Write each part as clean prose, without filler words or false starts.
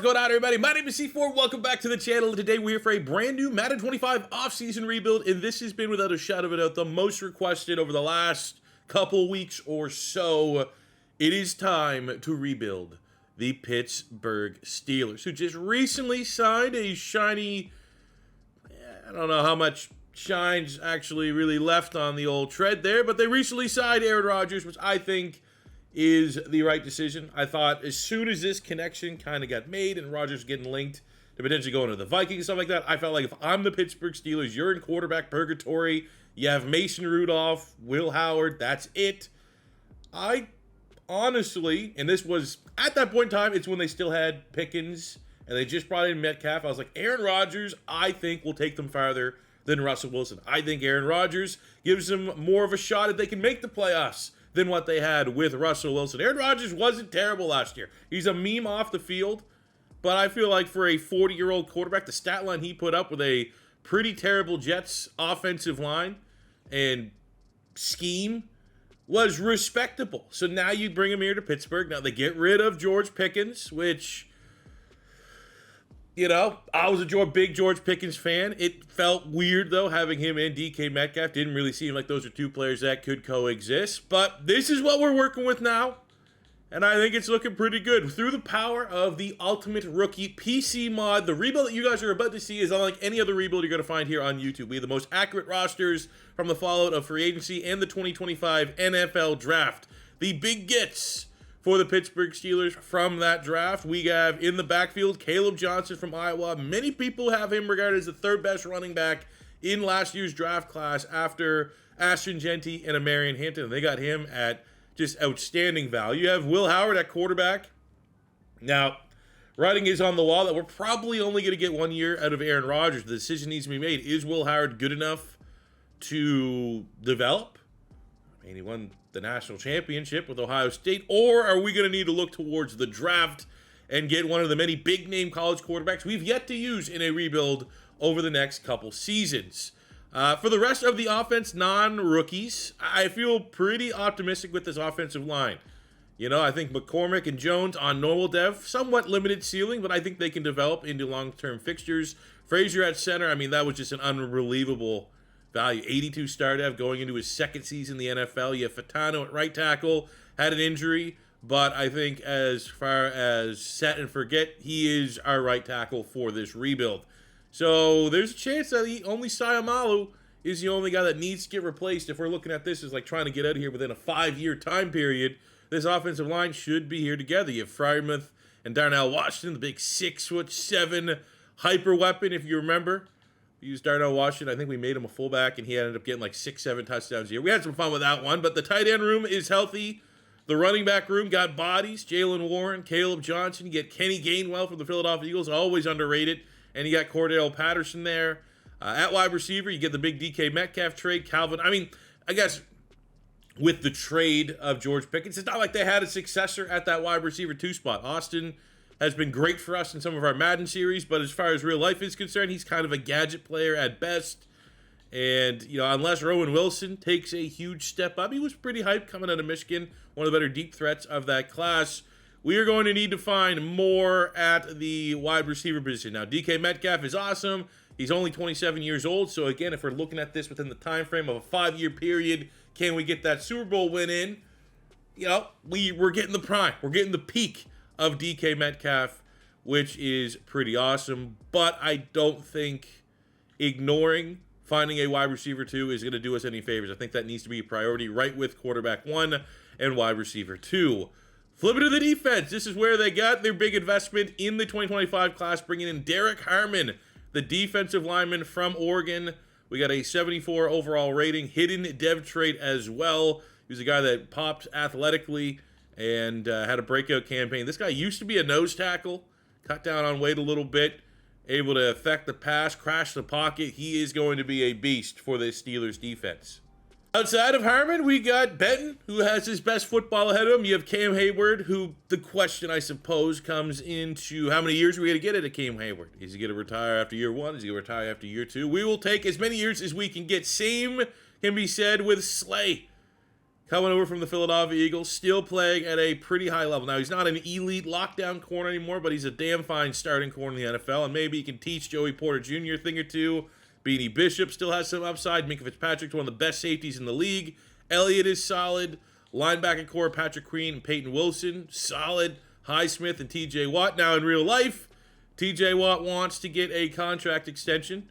What's going on, everybody? My name is C4. Welcome back to the channel. Today we're here for a brand new Madden 25 off-season rebuild, and this has been, without a shadow of a doubt, the most requested over the last couple weeks or so. It is time to rebuild the Pittsburgh Steelers, who just recently signed a shiny, I don't know how much shine's actually really left on the old tread there, but they recently signed Aaron Rodgers, which I think is the right decision. I thought as soon as this connection kind of got made and Rodgers getting linked to potentially going to the Vikings and stuff like that, I felt like if I'm the Pittsburgh Steelers, you're in quarterback purgatory. You have Mason Rudolph, Will Howard, that's it. I honestly, and this was at that point in time, it's when they still had Pickens and they just brought in Metcalf. I was like, Aaron Rodgers, I think, will take them farther than Russell Wilson. I think Aaron Rodgers gives them more of a shot if they can make the playoffs than what they had with Russell Wilson. Aaron Rodgers wasn't terrible last year. He's a meme off the field, but I feel like for a 40-year-old quarterback, the stat line he put up with a pretty terrible Jets offensive line and scheme was respectable. So now you bring him here to Pittsburgh. Now they get rid of George Pickens, which, you know, I was a big George Pickens fan. It felt weird, though, having him and DK Metcalf. Didn't really seem like those are two players that could coexist. But this is what we're working with now, and I think it's looking pretty good. Through the power of the Ultimate Rookie PC mod, the rebuild that you guys are about to see is unlike any other rebuild you're going to find here on YouTube. We have the most accurate rosters from the fallout of free agency and the 2025 NFL Draft. The big gets for the Pittsburgh Steelers from that draft, we have in the backfield Caleb Johnson from Iowa. Many people have him regarded as the third best running back in last year's draft class after Ashton Jeanty and Amarian Hampton. They got him at just outstanding value. You have Will Howard at quarterback. Now, writing is on the wall that we're probably only going to get 1 year out of Aaron Rodgers. The decision needs to be made. Is Will Howard good enough to develop? I mean, he won the national championship with Ohio State, or are we going to need to look towards the draft and get one of the many big-name college quarterbacks we've yet to use in a rebuild over the next couple seasons? For the rest of the offense, non-rookies, I feel pretty optimistic with this offensive line. You know, I think McCormick and Jones on normal dev, somewhat limited ceiling, but I think they can develop into long-term fixtures. Frazier at center, I mean, that was just an unbelievable value. 82 star dev going into his second season in the NFL. You have Fatano at right tackle, had an injury, but I think as far as set and forget, he is our right tackle for this rebuild. So there's a chance that only Sayamalu is the only guy that needs to get replaced. If we're looking at this as like trying to get out of here within a 5-year time period, this offensive line should be here together. You have Freiermuth and Darnell Washington, the big 6'7" hyper weapon, if you remember. We used Darnell Washington. I think we made him a fullback, and he ended up getting like 6-7 touchdowns a year. We had some fun with that one, but the tight end room is healthy. The running back room got bodies. Jalen Warren, Caleb Johnson. You get Kenny Gainwell from the Philadelphia Eagles, always underrated. And you got Cordell Patterson there. At wide receiver, you get the big DK Metcalf trade. Calvin, I mean, I guess with the trade of George Pickens, it's not like they had a successor at that wide receiver 2 spot. Austin has been great for us in some of our Madden series, but as far as real life is concerned, he's kind of a gadget player at best. And, you know, unless Rowan Wilson takes a huge step up, he was pretty hyped coming out of Michigan, one of the better deep threats of that class. We are going to need to find more at the wide receiver position. Now, DK Metcalf is awesome. He's only 27 years old. So, again, if we're looking at this within the time frame of a 5-year period, can we get that Super Bowl win in? You know, we're getting the prime. We're getting the peak of DK Metcalf, which is pretty awesome. But I don't think ignoring finding a wide receiver 2 is going to do us any favors. I think that needs to be a priority right with quarterback 1 and wide receiver 2. Flipping to the defense, this is where they got their big investment in the 2025 class, bringing in Derrick Harmon, the defensive lineman from Oregon. We got a 74 overall rating, hidden dev trait as well. He was a guy that popped athletically and had a breakout campaign. This guy used to be a nose tackle, cut down on weight a little bit, able to affect the pass, crash the pocket. He is going to be a beast for this Steelers defense. Outside of Harmon, we got Benton, who has his best football ahead of him. You have Cam Heyward, who the question, I suppose, comes into how many years are we going to get out of Cam Heyward? Is he going to retire after year 1? Is he going to retire after year 2? We will take as many years as we can get. Same can be said with Slay. coming over from the Philadelphia Eagles, still playing at a pretty high level. Now, he's not an elite lockdown corner anymore, but he's a damn fine starting corner in the NFL, and maybe he can teach Joey Porter Jr. a thing or two. Beanie Bishop still has some upside. Minka Fitzpatrick's one of the best safeties in the league. Elliott is solid. Linebacker core, Patrick Queen and Peyton Wilson, solid. Highsmith and T.J. Watt. Now, in real life, T.J. Watt wants to get a contract extension.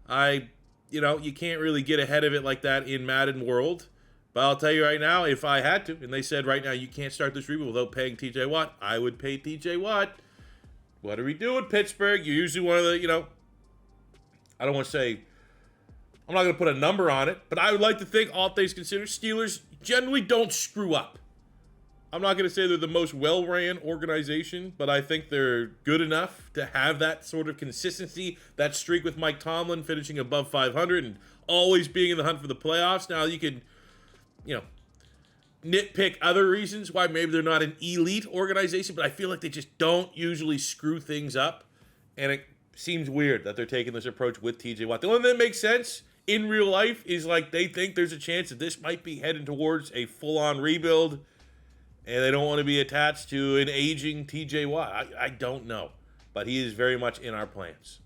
You can't really get ahead of it like that in Madden world. But I'll tell you right now, if I had to, and they said right now you can't start this rebuild without paying T.J. Watt, I would pay T.J. Watt. What are we doing, Pittsburgh? You're usually one of the, I don't want to say, I'm not going to put a number on it, but I would like to think, all things considered, Steelers generally don't screw up. I'm not going to say they're the most well-ran organization, but I think they're good enough to have that sort of consistency, that streak with Mike Tomlin finishing above 500 and always being in the hunt for the playoffs. Now, you can, nitpick other reasons why maybe they're not an elite organization, but I feel like they just don't usually screw things up, and it seems weird that they're taking this approach with TJ Watt. The only thing that makes sense in real life is like they think there's a chance that this might be heading towards a full-on rebuild, and they don't want to be attached to an aging TJ Watt. I don't know, but he is very much in our plans.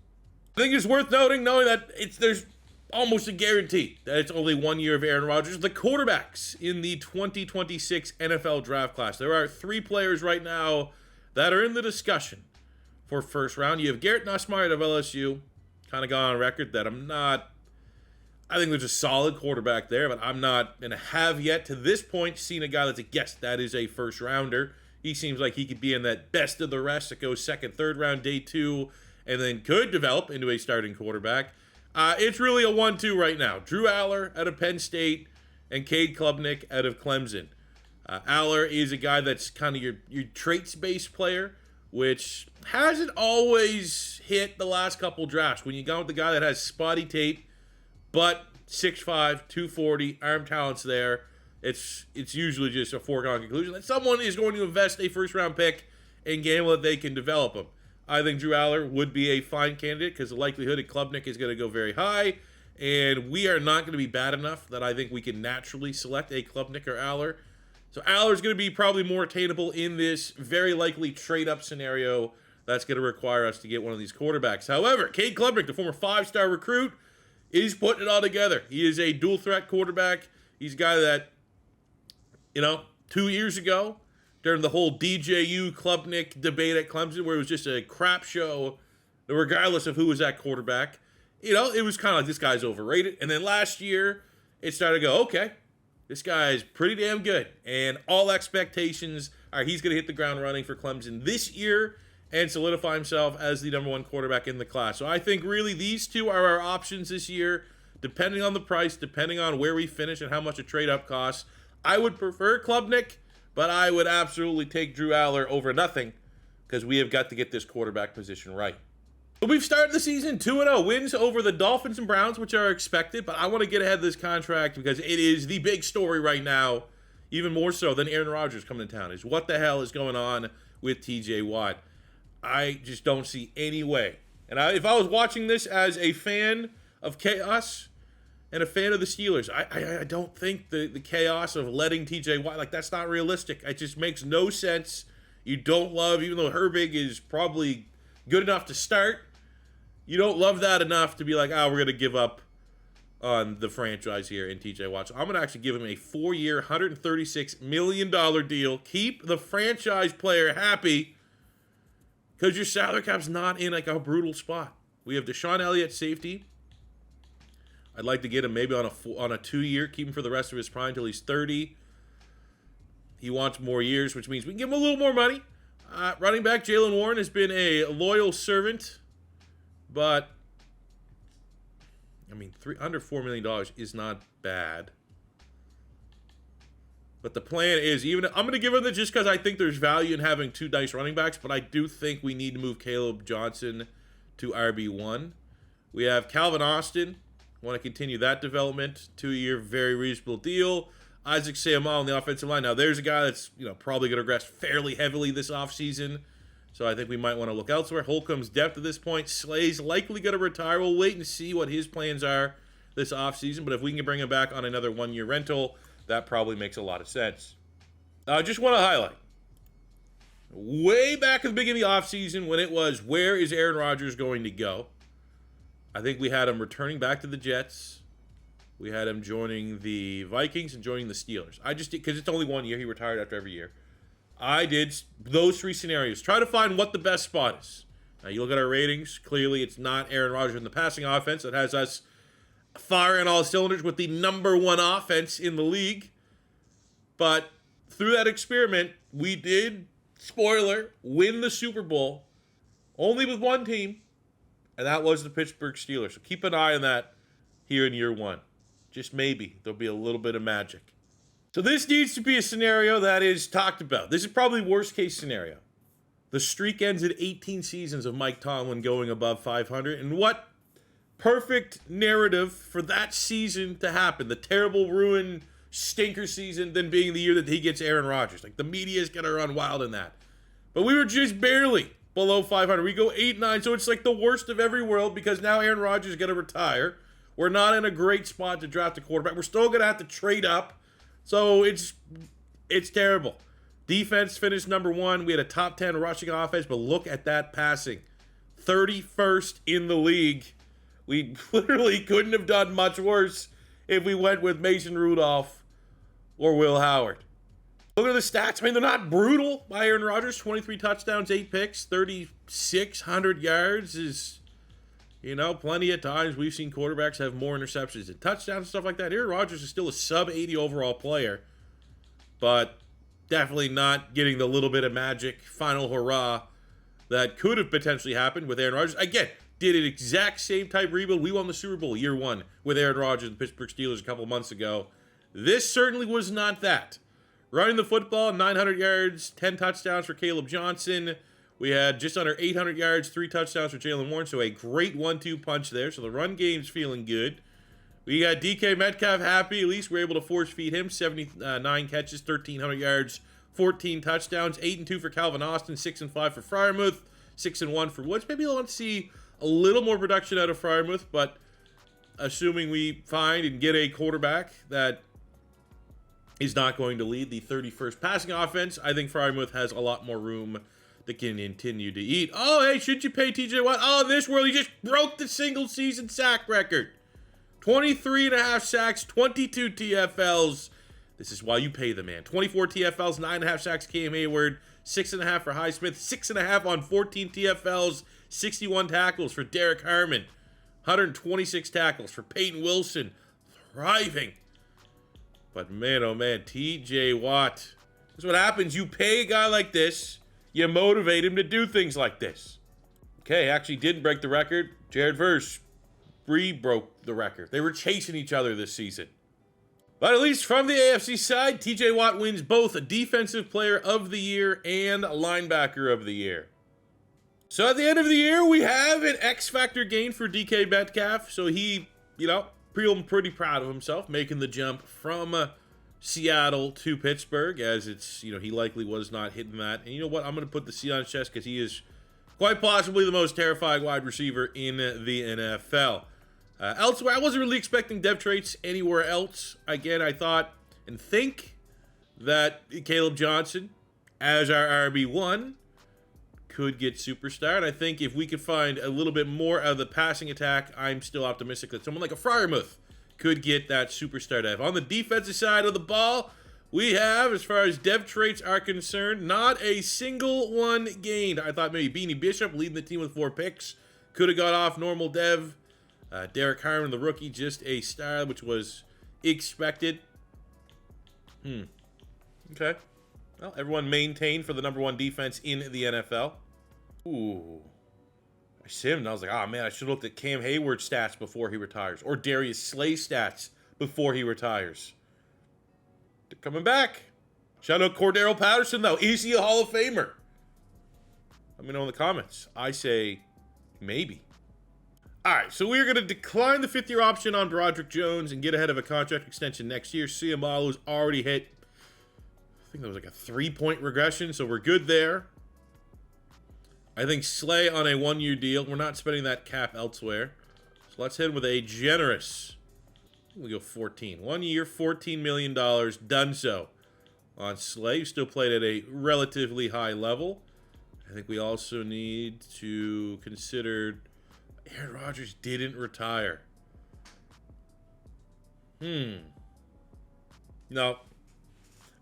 I think it's worth knowing that there's almost a guarantee that it's only 1 year of Aaron Rodgers. The quarterbacks in the 2026 NFL draft class. There are 3 players right now that are in the discussion for first round. You have Garrett Nussmeier of LSU. Kind of gone on record that I think there's a solid quarterback there, but I'm not going to have yet to this point seen a guy that's yes, that is a first rounder. He seems like he could be in that best of the rest that goes second, third round, day 2, and then could develop into a starting quarterback. It's really a 1-2 right now. Drew Aller out of Penn State and Cade Klubnik out of Clemson. Aller is a guy that's kind of your traits-based player, which hasn't always hit the last couple drafts. When you go with the guy that has spotty tape, but 6'5", 240, arm talent's there, it's usually just a foregone conclusion that someone is going to invest a first-round pick and gamble that they can develop him. I think Drew Aller would be a fine candidate because the likelihood of Klubnik is going to go very high, and we are not going to be bad enough that I think we can naturally select a Klubnik or Aller. So Aller's going to be probably more attainable in this very likely trade-up scenario that's going to require us to get one of these quarterbacks. However, Cade Klubnik, the former 5-star recruit, is putting it all together. He is a dual-threat quarterback. He's a guy that, 2 years ago, during the whole DJU Klubnik debate at Clemson, where it was just a crap show, regardless of who was at quarterback, it was kind of like this guy's overrated. And then last year, it started to go, okay, this guy's pretty damn good. And all expectations are he's going to hit the ground running for Clemson this year and solidify himself as the number 1 quarterback in the class. So I think really these two are our options this year, depending on the price, depending on where we finish and how much a trade-up costs. I would prefer Klubnik, but I would absolutely take Drew Aller over nothing because we have got to get this quarterback position right. But we've started the season 2-0, wins over the Dolphins and Browns, which are expected, but I want to get ahead of this contract because it is the big story right now, even more so than Aaron Rodgers coming to town, is what the hell is going on with TJ Watt. I just don't see any way. And if I was watching this as a fan of chaos and a fan of the Steelers, I don't think the chaos of letting TJ Watt, that's not realistic. It just makes no sense. You don't love, even though Herbig is probably good enough to start, you don't love that enough to be like, we're going to give up on the franchise here in TJ Watt. So I'm going to actually give him a 4-year, $136 million deal. Keep the franchise player happy because your salary cap's not in a brutal spot. We have Deshaun Elliott safety. I'd like to get him maybe on a 2-year, keep him for the rest of his prime until he's 30. He wants more years, which means we can give him a little more money. Running back Jaylen Warren has been a loyal servant, but under $4 million is not bad. But the plan is, I'm going to give him that just because I think there's value in having 2 nice running backs, but I do think we need to move Caleb Johnson to RB1. We have Calvin Austin. Want to continue that development. 2-year, very reasonable deal. Isaac Seumalo on the offensive line. Now, there's a guy that's probably going to regress fairly heavily this offseason, so I think we might want to look elsewhere. Holcomb's depth at this point. Slay's likely going to retire. We'll wait and see what his plans are this offseason, but if we can bring him back on another 1-year rental, that probably makes a lot of sense. I just want to highlight, way back at the beginning of the offseason when it was, where is Aaron Rodgers going to go? I think we had him returning back to the Jets. We had him joining the Vikings and joining the Steelers. I just did, because it's only 1 year. He retired after every year. I did those 3 scenarios. Try to find what the best spot is. Now, you look at our ratings. Clearly, it's not Aaron Rodgers in the passing offense that has us firing all cylinders with the number 1 offense in the league. But through that experiment, we did, spoiler, win the Super Bowl only with one team, and that was the Pittsburgh Steelers. So keep an eye on that here in year 1. Just maybe there'll be a little bit of magic. So this needs to be a scenario that is talked about. This is probably worst case scenario. The streak ends at 18 seasons of Mike Tomlin going above 500. And what perfect narrative for that season to happen. The terrible, ruined, stinker season than being the year that he gets Aaron Rodgers. Like, the media is going to run wild in that. But we were just barely below 500. We go 8-9, so it's like the worst of every world because now Aaron Rodgers is going to retire. We're not in a great spot to draft a quarterback. We're still going to have to trade up. So it's terrible. Defense finished number 1. We had a top 10 rushing offense, but look at that passing. 31st in the league. We literally couldn't have done much worse if we went with Mason Rudolph or Will Howard. Look at the stats. I mean, they're not brutal by Aaron Rodgers. 23 touchdowns, 8 picks, 3,600 yards is, plenty of times we've seen quarterbacks have more interceptions than touchdowns and stuff like that. Aaron Rodgers is still a sub-80 overall player, but definitely not getting the little bit of magic, final hurrah that could have potentially happened with Aaron Rodgers. Again, did an exact same type rebuild. We won the Super Bowl year 1 with Aaron Rodgers and the Pittsburgh Steelers a couple months ago. This certainly was not that. Running the football, 900 yards, 10 touchdowns for Caleb Johnson. We had just under 800 yards, 3 touchdowns for Jalen Warren, so a great 1-2 punch there. So the run game's feeling good. We got DK Metcalf happy. At least we're able to force feed him. 79 catches, 1,300 yards, 14 touchdowns. 8-2 for Calvin Austin, 6-5 for Freiermuth, 6-1 for Woods. Maybe we'll want to see a little more production out of Freiermuth, but assuming we find and get a quarterback that is not going to lead the 31st passing offense, I think Freiermuth has a lot more room that can continue to eat. Oh, hey, should you pay TJ Watt? Oh, in this world, he just broke the single-season sack record. 23.5 sacks, 22 TFLs. This is why you pay the man. 24 TFLs, 9.5 sacks, Cam Heyward, 6.5 for Highsmith, 6.5 on 14 TFLs, 61 tackles for Derrick Harmon, 126 tackles for Peyton Wilson. Thriving. But man, oh man, TJ Watt. This is what happens. You pay a guy like this, you motivate him to do things like this. Okay, actually didn't break the record. Jared Verse broke the record. They were chasing each other this season. But at least from the AFC side, TJ Watt wins both a Defensive Player of the Year and Linebacker of the Year. So at the end of the year, we have an X Factor gain for DK Metcalf. So he, feeling pretty proud of himself, making the jump from Seattle to Pittsburgh, as it's, he likely was not hitting that. And you know what? I'm going to put the C on his chest because he is quite possibly the most terrifying wide receiver in the NFL. Elsewhere, I wasn't really expecting dev traits anywhere else. Again, I thought and think that Caleb Johnson, as our RB1, could get superstar. And I think if we could find a little bit more of the passing attack, I'm still optimistic that someone like a Freiermuth could get that superstar dev. On the defensive side of the ball, we have, as far as dev traits are concerned, not a single one gained. I thought maybe Beanie Bishop, leading the team with 4 picks, could have got off normal dev. Derrick Harmon, the rookie, just a star, which was expected. Okay. Well, everyone maintained for the number 1 defense in the NFL. Ooh. I simmed. I was like, oh man, I should have looked at Cam Heyward stats before he retires. Or Darius Slay stats before he retires. They're coming back. Shout out Cordero Patterson, though. Is he a Hall of Famer? Let me know in the comments. I say maybe. All right, so we're going to decline the 5th-year option on Broderick Jones and get ahead of a contract extension next year. Siamalu's already hit, I think that was like a 3-point regression, so we're good there. I think Slay on a 1-year deal. We're not spending that cap elsewhere. So let's hit him with a generous We go 14. 1 year, $14 million. Done so on Slay. Still played at a relatively high level. I think we also need to consider Aaron Rodgers didn't retire. No.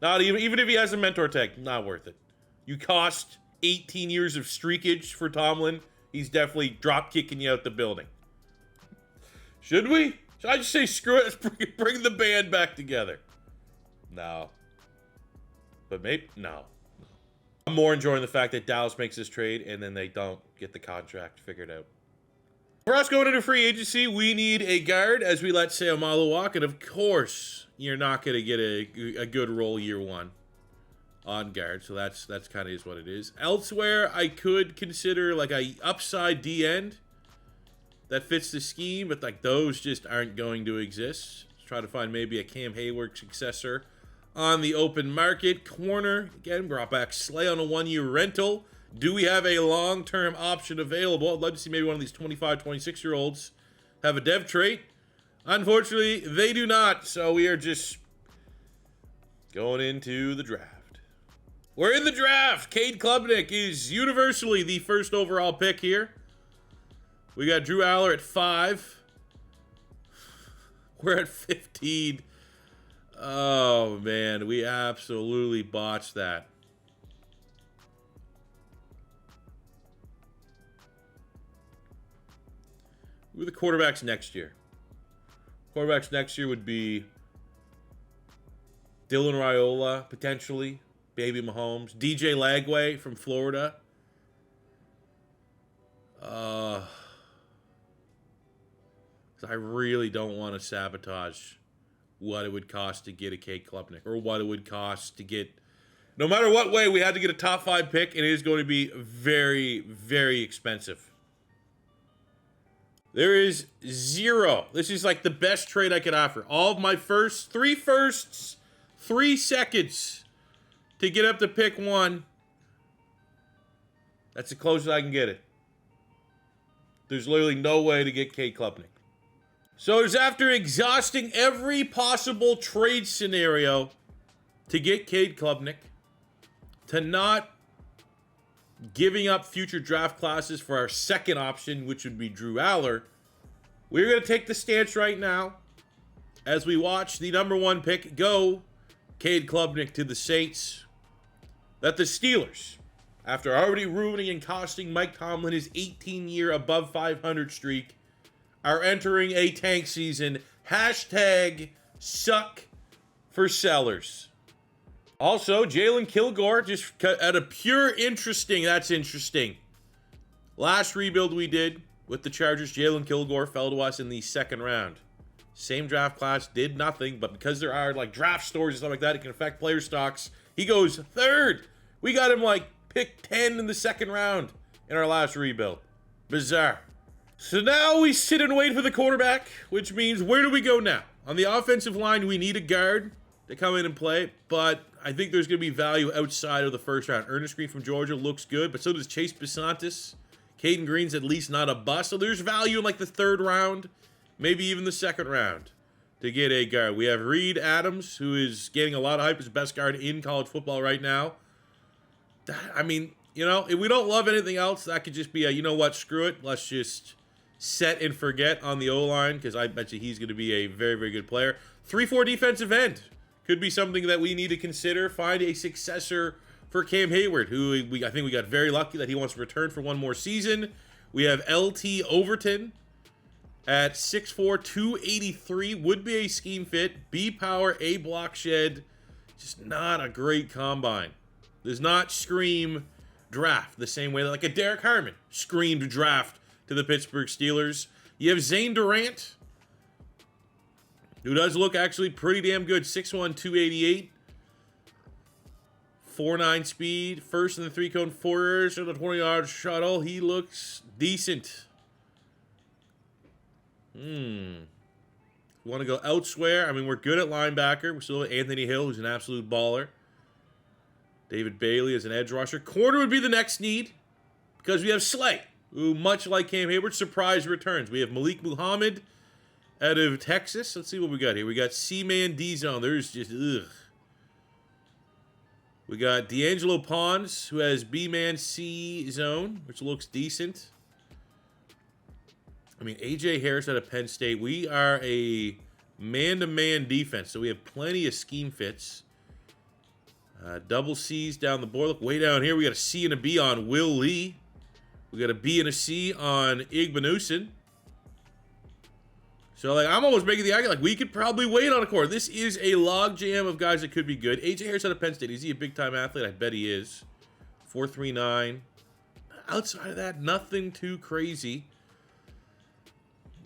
Not even if he has a mentor tag, not worth it. You cost 18 years of streakage for Tomlin. He's definitely drop kicking you out the building. Should we? Should I just say screw it? Let's bring the band back together. No. But maybe no. I'm more enjoying the fact that Dallas makes this trade and then they don't get the contract figured out. For us going into free agency, we need a guard as we let Seumalo walk. And of course, you're not going to get a good role year one on guard. So that's kind of is what it is. Elsewhere, I could consider like a upside D end that fits the scheme, but like those just aren't going to exist. Let's try to find maybe a Cam Heyward successor on the open market. Corner, again, brought back Slay on a 1-year rental. Do we have a long-term option available? I'd love to see maybe one of these 25, 26-year-olds have a dev trait. Unfortunately, they do not, so we are just going into the draft. We're in the draft. Cade Klubnik is universally the first overall pick here. We got Drew Aller at 5. We're at 15. Oh, man, we absolutely botched that. Who are the quarterbacks next year? Quarterbacks next year would be Dylan Raiola, potentially. Baby Mahomes. DJ Lagway from Florida. I really don't want to sabotage what it would cost to get a Cade Klubnik, or what it would cost to get, no matter what way, we had to get a top 5 pick, and it is going to be very, very expensive. There is 0. This is like the best trade I could offer. All of my three firsts, 3 seconds to get up to pick 1. That's the closest I can get it. There's literally no way to get Cade Klubnik. So it's after exhausting every possible trade scenario to get Cade Klubnik, to not giving up future draft classes for our second option, which would be Drew Aller, we're going to take the stance right now as we watch the number 1 pick go, Cade Klubnik to the Saints, that the Steelers, after already ruining and costing Mike Tomlin his 18-year above 500 streak, are entering a tank season. Hashtag suck for sellers. Also, Jalen Kilgore, just at a pure interesting, that's interesting. Last rebuild we did with the Chargers, Jalen Kilgore fell to us in the 2nd round. Same draft class, did nothing, but because there are like draft stories and stuff like that, it can affect player stocks. He goes 3rd. We got him like pick 10 in the 2nd round in our last rebuild. Bizarre. So now we sit and wait for the quarterback, which means where do we go now? On the offensive line, we need a guard to come in and play, but I think there's going to be value outside of the 1st round. Ernest Green from Georgia looks good, but so does Chase Bisontis. Caden Green's at least not a bust, so there's value in like the 3rd round, maybe even the 2nd round to get a guard. We have Reed Adams, who is getting a lot of hype as the best guard in college football right now. I mean, you know, if we don't love anything else, that could just be a, you know what, screw it, let's just set and forget on the O-line, because I bet you he's going to be a very, very good player. 3-4 defensive end could be something that we need to consider. Find a successor for Cam Heyward, who I think we got very lucky that he wants to return for 1 more season. We have LT Overton at 6'4", 283. Would be a scheme fit. B power, A block shed. Just not a great combine. Does not scream draft the same way that like a Derrick Harmon screamed draft to the Pittsburgh Steelers. You have Zane Durant, who does look actually pretty damn good. 6'1", 288. 4.9 speed. First in the 3-cone forwards on the 20-yard shuttle. He looks decent. We want to go elsewhere. I mean, we're good at linebacker. We still have Anthony Hill, who's an absolute baller. David Bailey as an edge rusher. Corner would be the next need, because we have Slay, who, much like Cam Heyward, surprise returns. We have Malik Muhammad out of Texas. Let's see what we got here. We got C-Man D-Zone. There's just, ugh. We got D'Angelo Pons, who has B-Man C-Zone, which looks decent. I mean, A.J. Harris out of Penn State. We are a man-to-man defense, so we have plenty of scheme fits. Double C's down the board. Look, way down here, we got a C and a B on Will Lee. We got a B and a C on Igbenusson. So, like, I'm almost making the argument, like, we could probably wait on a core. This is a logjam of guys that could be good. A.J. Harris out of Penn State. Is he a big-time athlete? I bet he is. 4.39. Outside of that, nothing too crazy.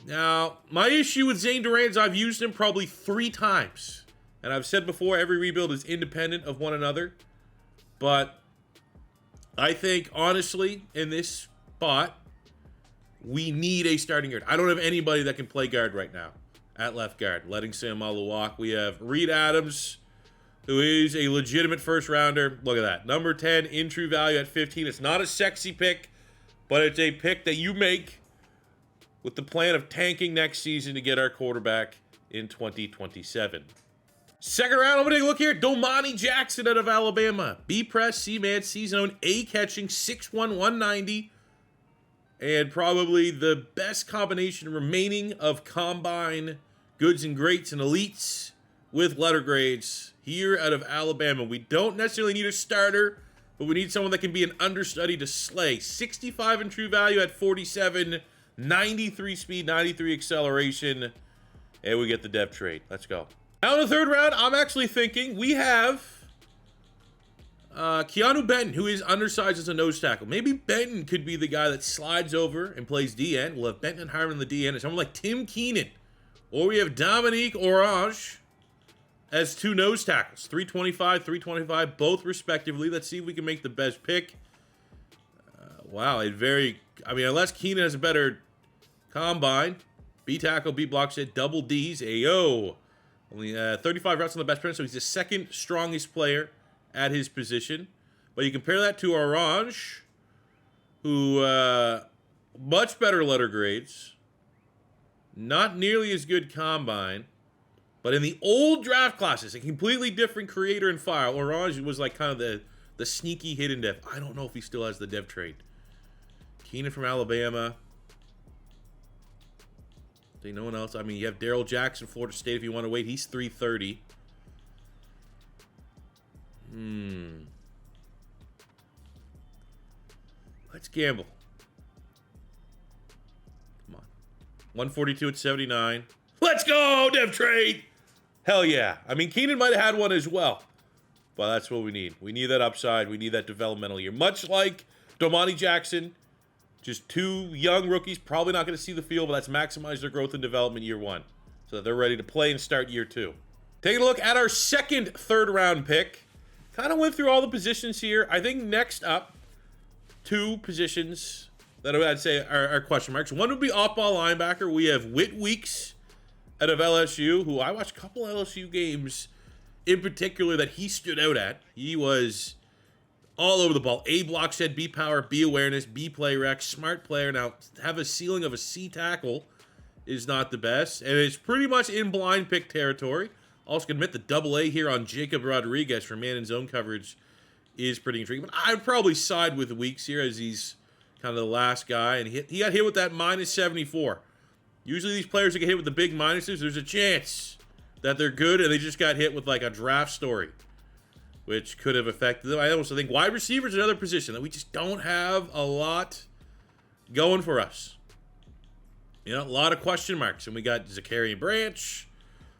Now, my issue with Zane Durant is I've used him probably 3 times. And I've said before, every rebuild is independent of one another. But I think, honestly, in this spot, we need a starting guard. I don't have anybody that can play guard right now at left guard. Letting Sam Malu walk. We have Reed Adams, who is a legitimate first-rounder. Look at that. Number 10 in true value at 15. It's not a sexy pick, but it's a pick that you make with the plan of tanking next season to get our quarterback in 2027. Second round, I'm going to take a look here. Domani Jackson out of Alabama. B-press, C-man, C-zone, A-catching, 6'1", 190. And probably the best combination remaining of combine goods and greats and elites with letter grades here out of Alabama. We don't necessarily need a starter, but we need someone that can be an understudy to slay. 65 in true value at 47, 93 speed, 93 acceleration, and we get the depth trade. Let's go. Now in the third round, I'm actually thinking we have Keanu Benton, who is undersized as a nose tackle. Maybe Benton could be the guy that slides over and plays D-end. We'll have Benton and Harmon in the D-end. And someone like Tim Keenan. Or we have Dominique Orange as 2 nose tackles. 325, 325, both respectively. Let's see if we can make the best pick. Wow, unless Keenan has a better combine. B tackle, B block set, double D's. Ayo. Only 35 routes on the best player, so he's the second strongest player at his position. But you compare that to Orange, who much better letter grades, not nearly as good combine, but in the old draft classes, a completely different creator and file. Orange was like kind of the sneaky hidden dev. I don't know if he still has the dev trait. Keenan from Alabama. Ain't no one else. I mean, you have Darrell Jackson, Florida State, if you want to wait. He's 330. Let's gamble. Come on. 142 at 79. Let's go, dev trade! Hell yeah. I mean, Keenan might have had one as well. But that's what we need. We need that upside. We need that developmental year. Much like Domani Jackson. Just 2 young rookies, probably not going to see the field, but let's maximize their growth and development year 1 so that they're ready to play and start year 2. Taking a look at our second third-round pick. Kind of went through all the positions here. I think next up, 2 positions that I'd say are question marks. One would be off-ball linebacker. We have Whit Weeks out of LSU, who I watched a couple LSU games in particular that he stood out at. He was all over the ball. A block set, B power, B awareness, B play rec, smart player. Now, have a ceiling of a C tackle is not the best. And it's pretty much in blind pick territory. Also can admit the double A here on Jacob Rodriguez for man and zone coverage is pretty intriguing. But I'd probably side with Weeks here as he's kind of the last guy. And he got hit with that minus 74. Usually these players that get hit with the big minuses, there's a chance that they're good and they just got hit with like a draft story, which could have affected them. I also think wide receiver is another position that we just don't have a lot going for us. You know, a lot of question marks. And we got Zachariah Branch,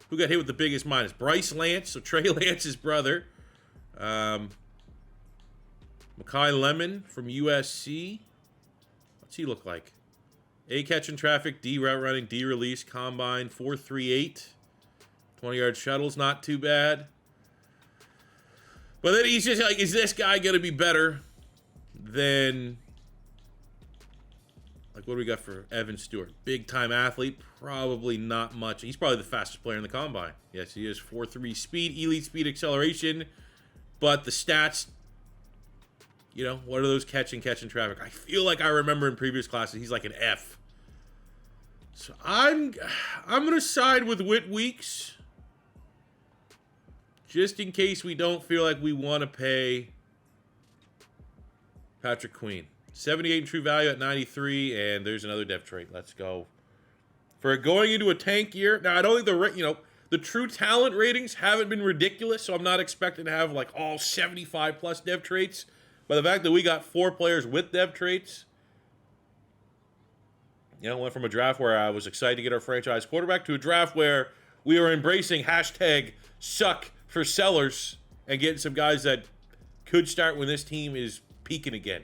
who got hit with the biggest minus. Bryce Lance, so Trey Lance's brother. Makai Lemon from USC. What's he look like? A catch in traffic, D route running, D release, combine, 4.38. 20-yard shuttles, not too bad. But then he's just like, is this guy going to be better than, like, what do we got for Evan Stewart? Big-time athlete, probably not much. He's probably the fastest player in the combine. Yes, he is. 4.3 speed, elite speed acceleration. But the stats, you know, what are those catch and traffic? I feel like I remember in previous classes, he's like an F. So I'm going to side with Whit Weeks. Just in case we don't feel like we want to pay Patrick Queen. 78 in true value at 93, and there's another depth trait. Let's go. For going into a tank year, now I don't think the true talent ratings haven't been ridiculous, so I'm not expecting to have like all 75 plus dev traits. But the fact that we got 4 players with dev traits, went from a draft where I was excited to get our franchise quarterback to a draft where we are embracing hashtag suck for sellers and getting some guys that could start when this team is peaking again.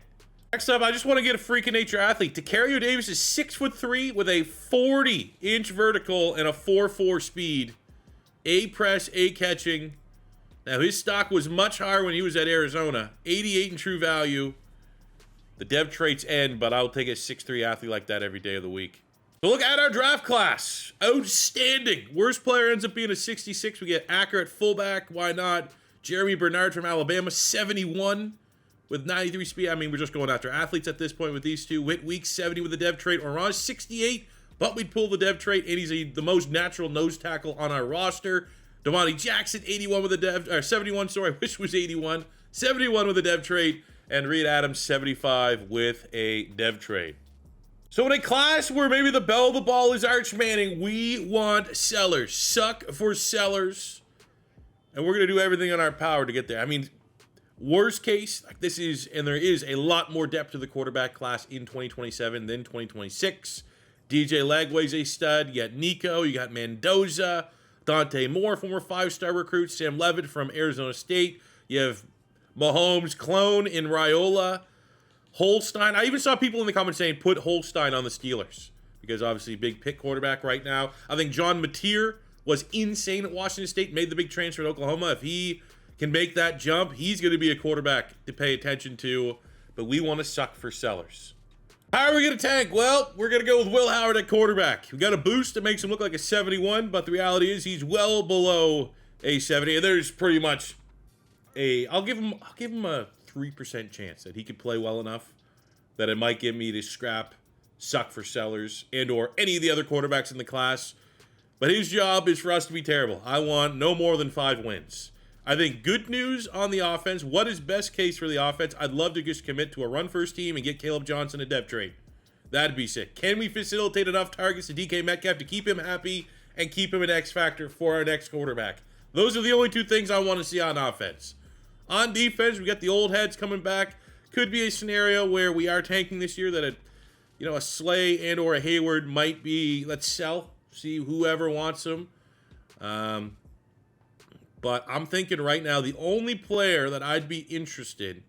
Next up, I just want to get a freak of nature athlete. Tacario Davis is 6'3" with a 40-inch vertical and a 4.4 speed. A press, A catching. Now, his stock was much higher when he was at Arizona. 88 in true value. The dev traits end, but I'll take a 6'3" athlete like that every day of the week. So look at our draft class. Outstanding. Worst player ends up being a 66. We get Acker at fullback. Why not? Jeremy Bernard from Alabama, 71 with 93 speed. I mean, we're just going after athletes at this point with these two. Whit Weeks, 70 with the dev trait. Orange, 68, but we'd pull the dev trait, and he's the most natural nose tackle on our roster. Damani Jackson, 81 with the dev, or 71, sorry, I wish it was 81. 71 with the dev trait, and Reed Adams, 75 with a dev trait. So in a class where maybe the belle of the ball is Arch Manning, we want sellers. Suck for sellers. And we're going to do everything in our power to get there. I mean, worst case, like this is, and there is a lot more depth to the quarterback class in 2027 than 2026. DJ Lagway's a stud. You got Nico. You got Mendoza. Dante Moore, former 5-star recruit. Sam Levitt from Arizona State. You have Mahomes' clone in Raiola. Holstein. I even saw people in the comments saying put Holstein on the Steelers because obviously big pick quarterback right now. I think John Mateer was insane at Washington State, made the big transfer to Oklahoma. If he can make that jump, he's going to be a quarterback to pay attention to, but we want to suck for sellers. How are we going to tank? Well, we're going to go with Will Howard at quarterback. We got a boost that makes him look like a 71, but the reality is he's well below a 70. And there's pretty much I'll give him a 3% chance that he could play well enough that it might give me to scrap suck for sellers and or any of the other quarterbacks in the class. But his job is for us to be terrible. I want no more than 5 wins. I think good news on the offense. What is best case for the offense? I'd love to just commit to a run-first team and get Caleb Johnson a depth trade. That'd be sick. Can we facilitate enough targets to DK Metcalf to keep him happy and keep him an X factor for our next quarterback? Those are the only 2 things I want to see on offense. On defense, we got the old heads coming back. Could be a scenario where we are tanking this year that a Slay and or a Heyward might be, let's sell, see whoever wants them. But I'm thinking right now the only player that I'd be interested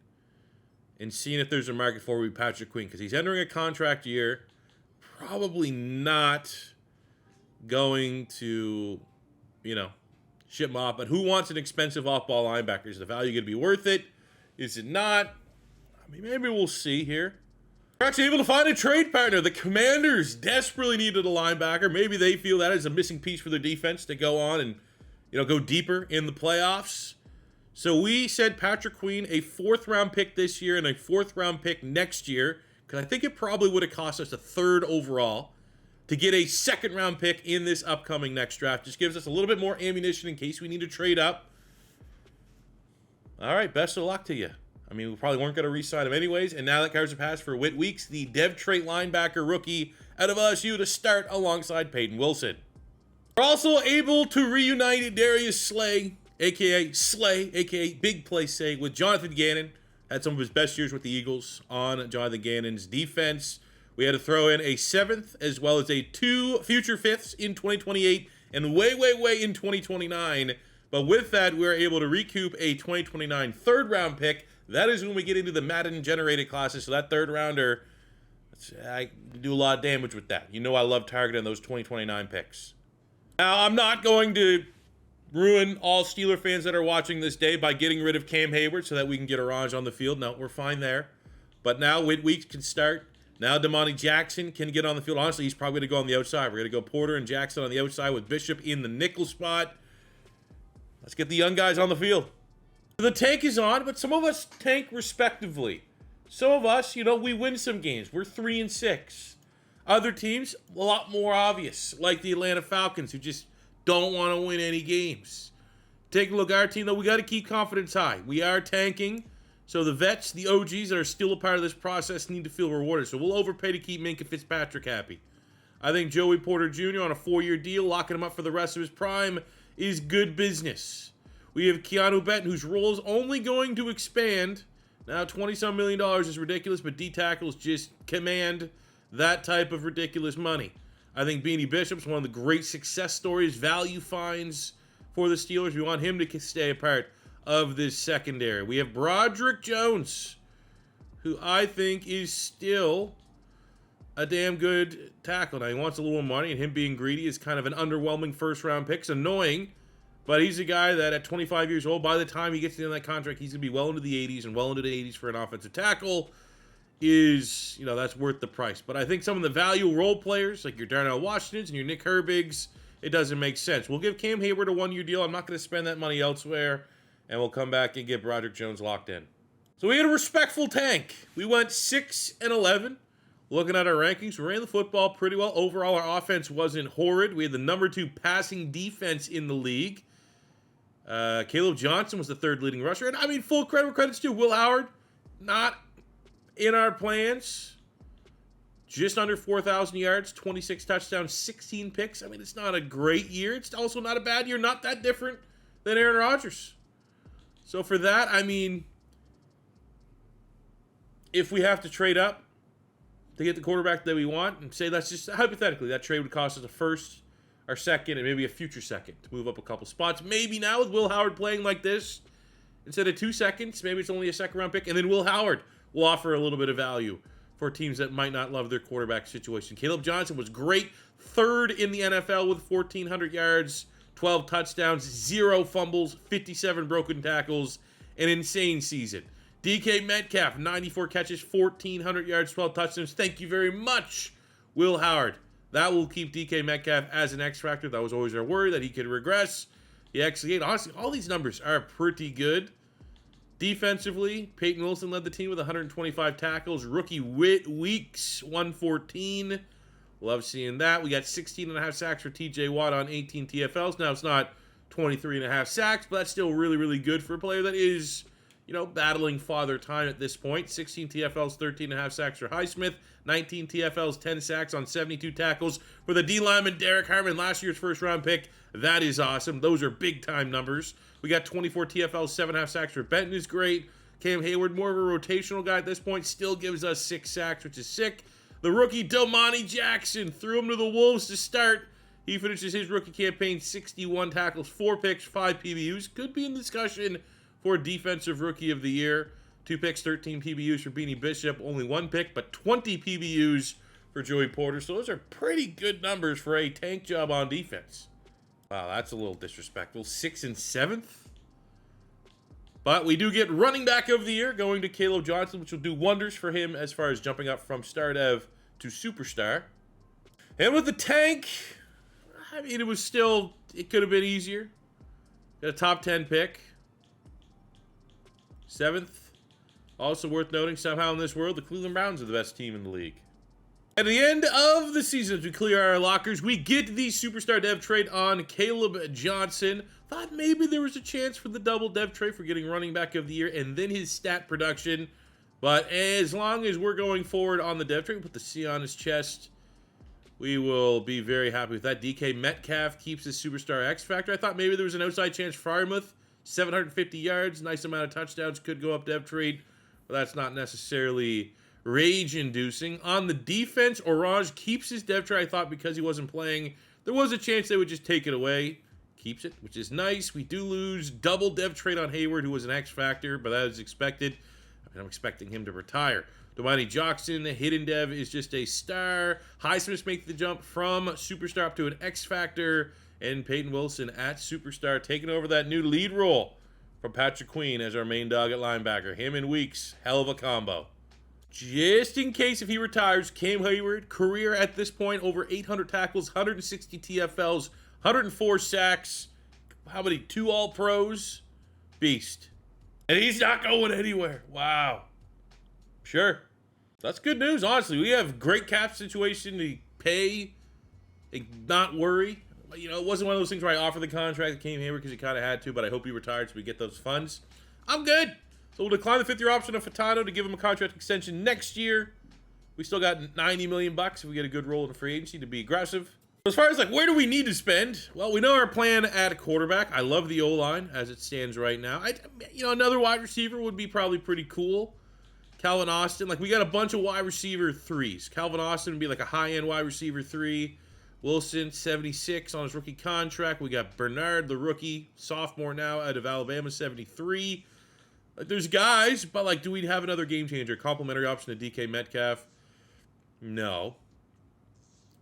in seeing if there's a market for would be Patrick Queen because he's entering a contract year. Probably not going to, ship him off. But who wants an expensive off-ball linebacker? Is the value going to be worth it? Is it not? I mean, maybe we'll see here. We're actually able to find a trade partner. The Commanders desperately needed a linebacker. Maybe they feel that is a missing piece for their defense to go on and go deeper in the playoffs. So we said Patrick Queen, a 4th-round pick this year and a 4th-round pick next year, because I think it probably would have cost us a 3rd overall to get a 2nd-round pick in this upcoming next draft. Just gives us a little bit more ammunition in case we need to trade up. All right, best of luck to you. I mean, we probably weren't going to re-sign him anyways, and now that cards are passed for Whit Weeks, the dev trait linebacker rookie out of LSU to start alongside Peyton Wilson. We're also able to reunite Darius Slay, a.k.a. Big Play Say, with Jonathan Gannon. Had some of his best years with the Eagles on Jonathan Gannon's defense. We had to throw in a 7th as well as a 2 future 5ths in 2028 and way in 2029. But with that, we were able to recoup a 2029 3rd-round pick. That is when we get into the Madden generated classes. So that 3rd-rounder, I do a lot of damage with that. I love targeting those 2029 picks. Now, I'm not going to ruin all Steeler fans that are watching this day by getting rid of Cam Heyward so that we can get Orange on the field. No, we're fine there. But now Whit Weeks can start. Now Damani Jackson can get on the field. Honestly, he's probably going to go on the outside. We're going to go Porter and Jackson on the outside with Bishop in the nickel spot. Let's get the young guys on the field. The tank is on, but some of us tank respectively. Some of us, we win some games. We're 3-6. Other teams, a lot more obvious, like the Atlanta Falcons, who just don't want to win any games. Take a look at our team, though. We got to keep confidence high. We are tanking, so the vets, the OGs that are still a part of this process need to feel rewarded. So we'll overpay to keep Minkah Fitzpatrick happy. I think Joey Porter Jr. on a 4-year deal, locking him up for the rest of his prime, is good business. We have Keanu Benton, whose role is only going to expand. Now, $20-some million is ridiculous, but D-tackles just command that type of ridiculous money. I think Beanie Bishop's one of the great success stories, value finds for the Steelers. We want him to stay a part of this secondary. We have Broderick Jones, who I think is still a damn good tackle. Now, he wants a little more money, and him being greedy is kind of an underwhelming first-round pick. It's annoying, but he's a guy that at 25 years old, by the time he gets to the end of that contract, he's going to be well into the 80s, and well into the 80s for an offensive tackle is, you know, that's worth the price. But I think some of the value role players, like your Darnell Washingtons and your Nick Herbigs, it doesn't make sense. We'll give Cam Heyward a 1-year deal. I'm not going to spend that money elsewhere, and we'll come back and get Broderick Jones locked in. So we had a respectful tank. We went 6-11. Looking at our rankings, we ran the football pretty well. Overall, our offense wasn't horrid. We had the number 2 passing defense in the league. Caleb Johnson was the 3rd leading rusher. And I mean, full credit where credit's due. Will Howard, not in our plans. Just under 4,000 yards, 26 touchdowns, 16 picks. I mean, it's not a great year. It's also not a bad year. Not that different than Aaron Rodgers. So for that, I mean, if we have to trade up to get the quarterback that we want, and say that's just hypothetically, that trade would cost us a first, our second, and maybe a future second to move up a couple spots. Maybe now with Will Howard playing like this, instead of 2 seconds, maybe it's only a second-round pick, and then Will Howard will offer a little bit of value for teams that might not love their quarterback situation. Caleb Johnson was great, 3rd in the NFL with 1,400 yards, 12 touchdowns, 0 fumbles, 57 broken tackles, an insane season. DK Metcalf, 94 catches, 1,400 yards, 12 touchdowns. Thank you very much, Will Howard. That will keep DK Metcalf as an X factor. That was always our worry, that he could regress. He actually ate. Honestly, all these numbers are pretty good. Defensively, Peyton Wilson led the team with 125 tackles. Rookie Weeks, 114. Love seeing that. We got 16.5 sacks for TJ Watt on 18 TFLs. Now, it's not 23.5 sacks, but that's still really, really good for a player that is, you know, battling father time at this point. 16 TFLs, 13.5 sacks for Highsmith. 19 TFLs, 10 sacks on 72 tackles for the D lineman Derrick Harmon, last year's first-round pick. That is awesome. Those are big-time numbers. We got 24 TFLs, 7.5 sacks for Benton is great. Cam Heyward, more of a rotational guy at this point, still gives us 6 sacks, which is sick. The rookie Delmonte Jackson threw him to the Wolves to start. He finishes his rookie campaign, 61 tackles, 4 picks, 5 PBUs. Could be in discussion for Defensive Rookie of the Year. 2 picks, 13 PBUs for Beanie Bishop. Only 1 pick, but 20 PBUs for Joey Porter. So those are pretty good numbers for a tank job on defense. Wow, that's a little disrespectful. 6th and 7th. But we do get running back of the year going to Caleb Johnson, which will do wonders for him as far as jumping up from star dev to superstar. And with the tank, I mean, it could have been easier. Got a top 10 pick. 7th. Also worth noting, somehow in this world, the Cleveland Browns are the best team in the league. At the end of the season, as we clear our lockers, we get the superstar dev trade on Caleb Johnson. Thought maybe there was a chance for the double dev trade for getting running back of the year and then his stat production. But as long as we're going forward on the dev trade, put the C on his chest, we will be very happy with that. DK Metcalf keeps his superstar X factor. I thought maybe there was an outside chance for Frymouth. 750 yards, nice amount of touchdowns, could go up dev trade, but that's not necessarily rage-inducing. On the defense, Orange keeps his dev trade. I thought because he wasn't playing, there was a chance they would just take it away. Keeps it, which is nice. We do lose double dev trade on Heyward, who was an X factor, but that is expected. I mean, I'm expecting him to retire. Delmonte Jackson, the hidden dev, is just a star. Highsmith makes the jump from superstar up to an X factor. And Peyton Wilson at superstar, taking over that new lead role from Patrick Queen as our main dog at linebacker. Him and Weeks, hell of a combo. Just in case if he retires, Cam Heyward, career at this point, over 800 tackles, 160 TFLs, 104 sacks. How many? 2 All-Pros? Beast. And he's not going anywhere. Wow. Sure. That's good news, honestly. We have great cap situation. The pay and not worry. You know, it wasn't one of those things where I offered the contract that came here because he kind of had to, but I hope he retired so we get those funds. I'm good. So we'll decline the fifth-year option of Furtado to give him a contract extension next year. We still got $90 million if we get a good role in free agency to be aggressive. As far as, like, where do we need to spend? Well, we know our plan at quarterback. I love the O-line as it stands right now. You know, another wide receiver would be probably pretty cool. Calvin Austin. Like, we got a bunch of wide receiver threes. Calvin Austin would be like a high-end wide receiver 3. Wilson, 76 on his rookie contract. We got Bernard, the rookie, sophomore now out of Alabama, 73. Like, there's guys, but, like, do we have another game changer? Complimentary option to DK Metcalf? No.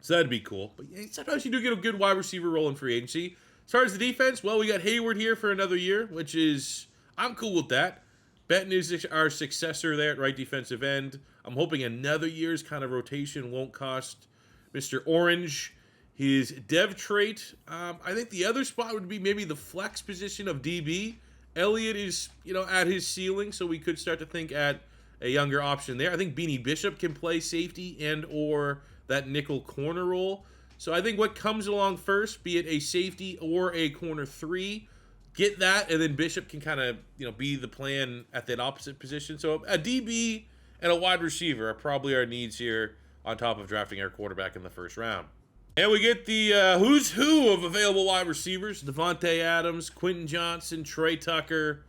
So that'd be cool. But yeah, sometimes you do get a good wide receiver role in free agency. As far as the defense, well, we got Heyward here for another year, which is, I'm cool with that. Benton is our successor there at right defensive end. I'm hoping another year's kind of rotation won't cost Mr. Orange his dev trait. I think the other spot would be maybe the flex position of DB. Elliott is, you know, at his ceiling, so we could start to think at a younger option there. I think Beanie Bishop can play safety and or that nickel corner role. So I think what comes along first, be it a safety or a corner 3, get that, and then Bishop can kind of, you know, be the plan at that opposite position. So a DB and a wide receiver are probably our needs here on top of drafting our quarterback in the first round. And we get the who's who of available wide receivers. Devontae Adams, Quentin Johnson, Trey Tucker.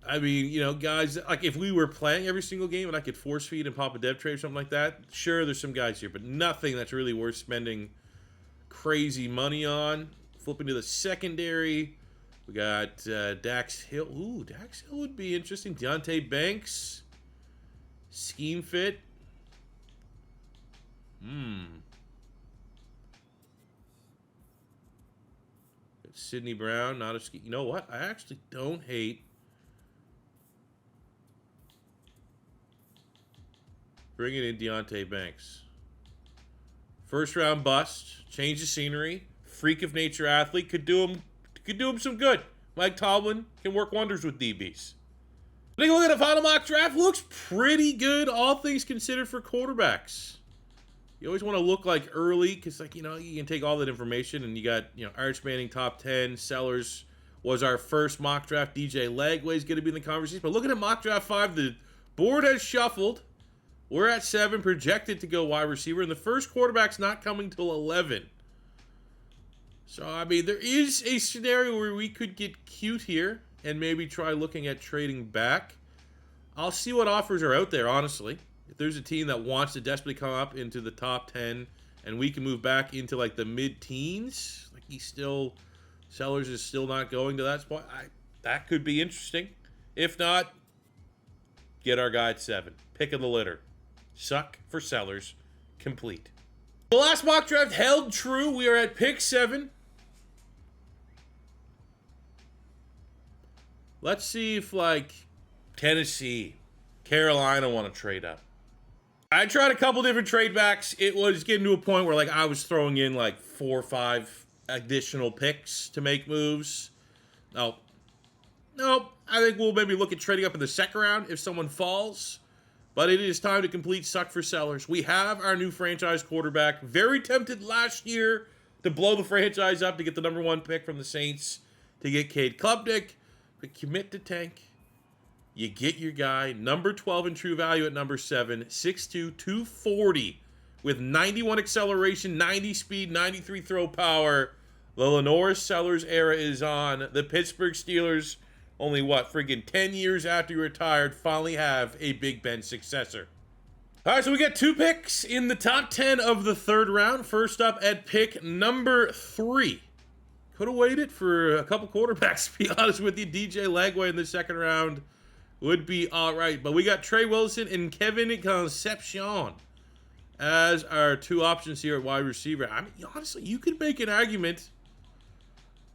I mean, you know, guys, like if we were playing every single game and I could force feed and pop a dev trade or something like that, sure, there's some guys here, but nothing that's really worth spending crazy money on. Flipping to the secondary, we got Dax Hill. Ooh, Dax Hill would be interesting. Deontay Banks. Scheme fit. Sidney Brown, not a scheme. You know what? I actually don't hate bringing in Deontay Banks. First round bust, change the scenery, freak of nature athlete, could do him some good. Mike Tomlin can work wonders with DBs. Take a look at the final mock draft. Looks pretty good, all things considered, for quarterbacks. You always want to look like early because, like, you know, you can take all that information and you got, you know, Arch Manning top 10. Sellers was our first mock draft. DJ Lagway's going to be in the conversation. But looking at mock draft 5, the board has shuffled. We're at 7, projected to go wide receiver, and the first quarterback's not coming till 11. So, I mean, there is a scenario where we could get cute here and maybe try looking at trading back. I'll see what offers are out there, honestly. If there's a team that wants to desperately come up into the top 10 and we can move back into, like, the mid-teens, like Sellers is still not going to that spot, that could be interesting. If not, get our guy at 7. Pick of the litter. Suck for Sellers. Complete. The last mock draft held true. We are at pick 7. Let's see if, like, Tennessee, Carolina want to trade up. I tried a couple different trade backs. It was getting to a point where, like, I was throwing in, like, 4 or 5 additional picks to make moves. Nope. I think we'll maybe look at trading up in the second round if someone falls. But it is time to complete suck for Sellers. We have our new franchise quarterback. Very tempted last year to blow the franchise up to get the number 1 pick from the Saints, to get Cade Klubnik. But commit to tank. You get your guy, number 12 in true value at number 7, 6'2", 240, with 91 acceleration, 90 speed, 93 throw power. The LaNorris Sellers era is on. The Pittsburgh Steelers, only what, friggin' 10 years after he retired, finally have a Big Ben successor. All right, so we got 2 picks in the top 10 of the 3rd round. First up at pick number 3. Could have waited for a couple quarterbacks, to be honest with you. DJ Lagway in the 2nd round would be all right. But we got Trey Wilson and Kevin Concepcion as our 2 options here at wide receiver. I mean, honestly, you could make an argument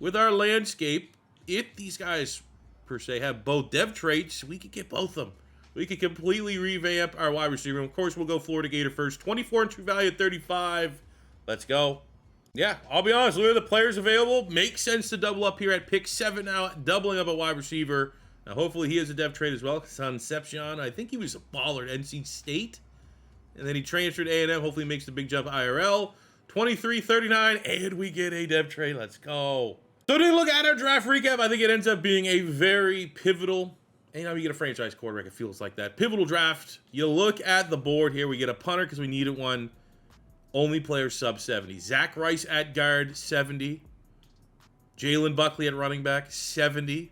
with our landscape. If these guys, per se, have both dev traits, we could get both of them. We could completely revamp our wide receiver. And of course, we'll go Florida Gator first. 24 in true value at 35. Let's go. Yeah, I'll be honest. Look at the players available. Makes sense to double up here at pick 7 now, doubling up a wide receiver. Now, hopefully he has a dev trade as well. Concepcion, I think he was a baller at NC State. And then he transferred to A&M. Hopefully makes the big jump IRL. 23-39, and we get a depth trade. Let's go. So to look at our draft recap, I think it ends up being a very pivotal, anytime you get a franchise quarterback, it feels like that. Pivotal draft. You look at the board here. We get a punter because we needed one. Only player sub 70. Zach Rice at guard, 70. Jalen Buckley at running back, 70.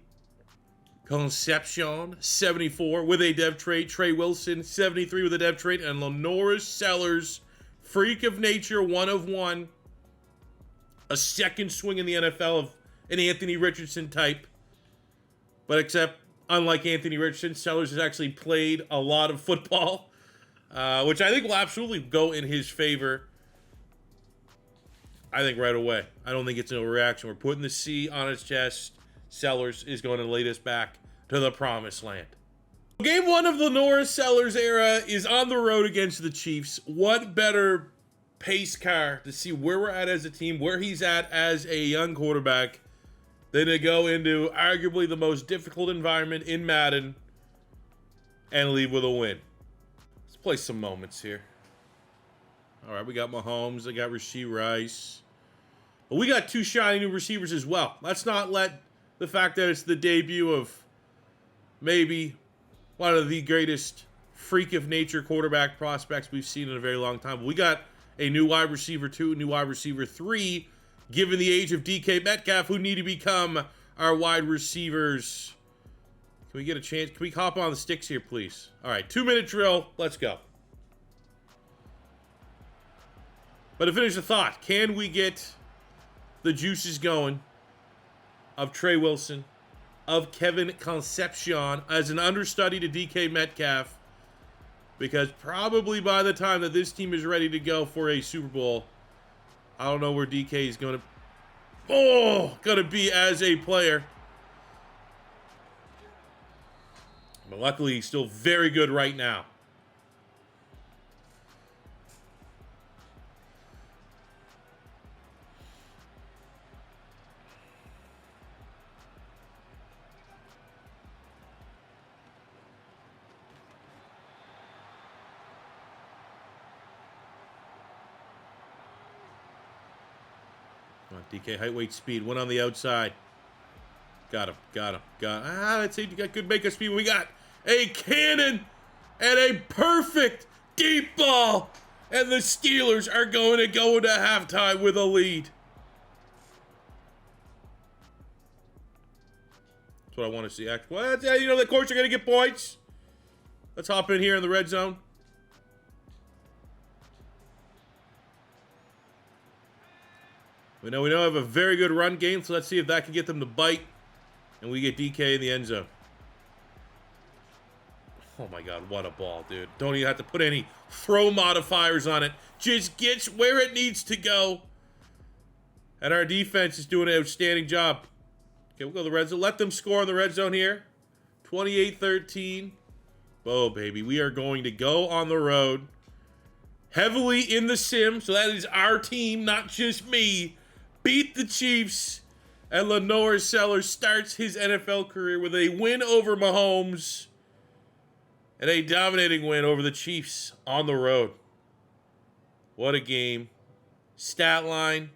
Concepcion, 74 with a dev trade. Trey Wilson, 73 with a dev trade. And LaNorris Sellers, freak of nature, 1 of 1. A second swing in the NFL of an Anthony Richardson type. But except, unlike Anthony Richardson, Sellers has actually played a lot of football, which I think will absolutely go in his favor. I think right away. I don't think it's an overreaction. We're putting the C on his chest. Sellers is going to lead us back to the promised land. Game 1 of the LaNorris Sellers era is on the road against the Chiefs. What better pace car to see where we're at as a team, where he's at as a young quarterback, than to go into arguably the most difficult environment in Madden and leave with a win. Let's play some moments here. All right, we got Mahomes. I got Rashee Rice. But we got 2 shiny new receivers as well. Let's not let the fact that it's the debut of maybe one of the greatest freak of nature quarterback prospects we've seen in a very long time. But we got a new wide receiver 2, new wide receiver 3, given the age of DK Metcalf, who need to become our wide receivers. Can we get a chance? Can we hop on the sticks here, please? All right, 2-minute drill. Let's go. But to finish the thought, can we get the juices going of Trey Wilson, of Kevin Concepcion as an understudy to DK Metcalf? Because probably by the time that this team is ready to go for a Super Bowl, I don't know where DK is going to be as a player. But luckily, he's still very good right now. DK height, weight, speed. One on the outside. Got him. Let's see. You got good make-up speed. We got a cannon and a perfect deep ball. And the Steelers are going to go into halftime with a lead. That's what I want to see. Well, you know, the course are going to get points. Let's hop in here in the red zone. We know have a very good run game, so let's see if that can get them to bite. And we get DK in the end zone. Oh my God, what a ball, dude. Don't even have to put any throw modifiers on it. Just gets where it needs to go. And our defense is doing an outstanding job. Okay, we'll go to the red zone. Let them score in the red zone here. 28-13. Oh, baby. We are going to go on the road. Heavily in the sim, so that is our team, not just me. Beat the Chiefs, and LaNorris Sellers starts his NFL career with a win over Mahomes and a dominating win over the Chiefs on the road. What a game. Stat line,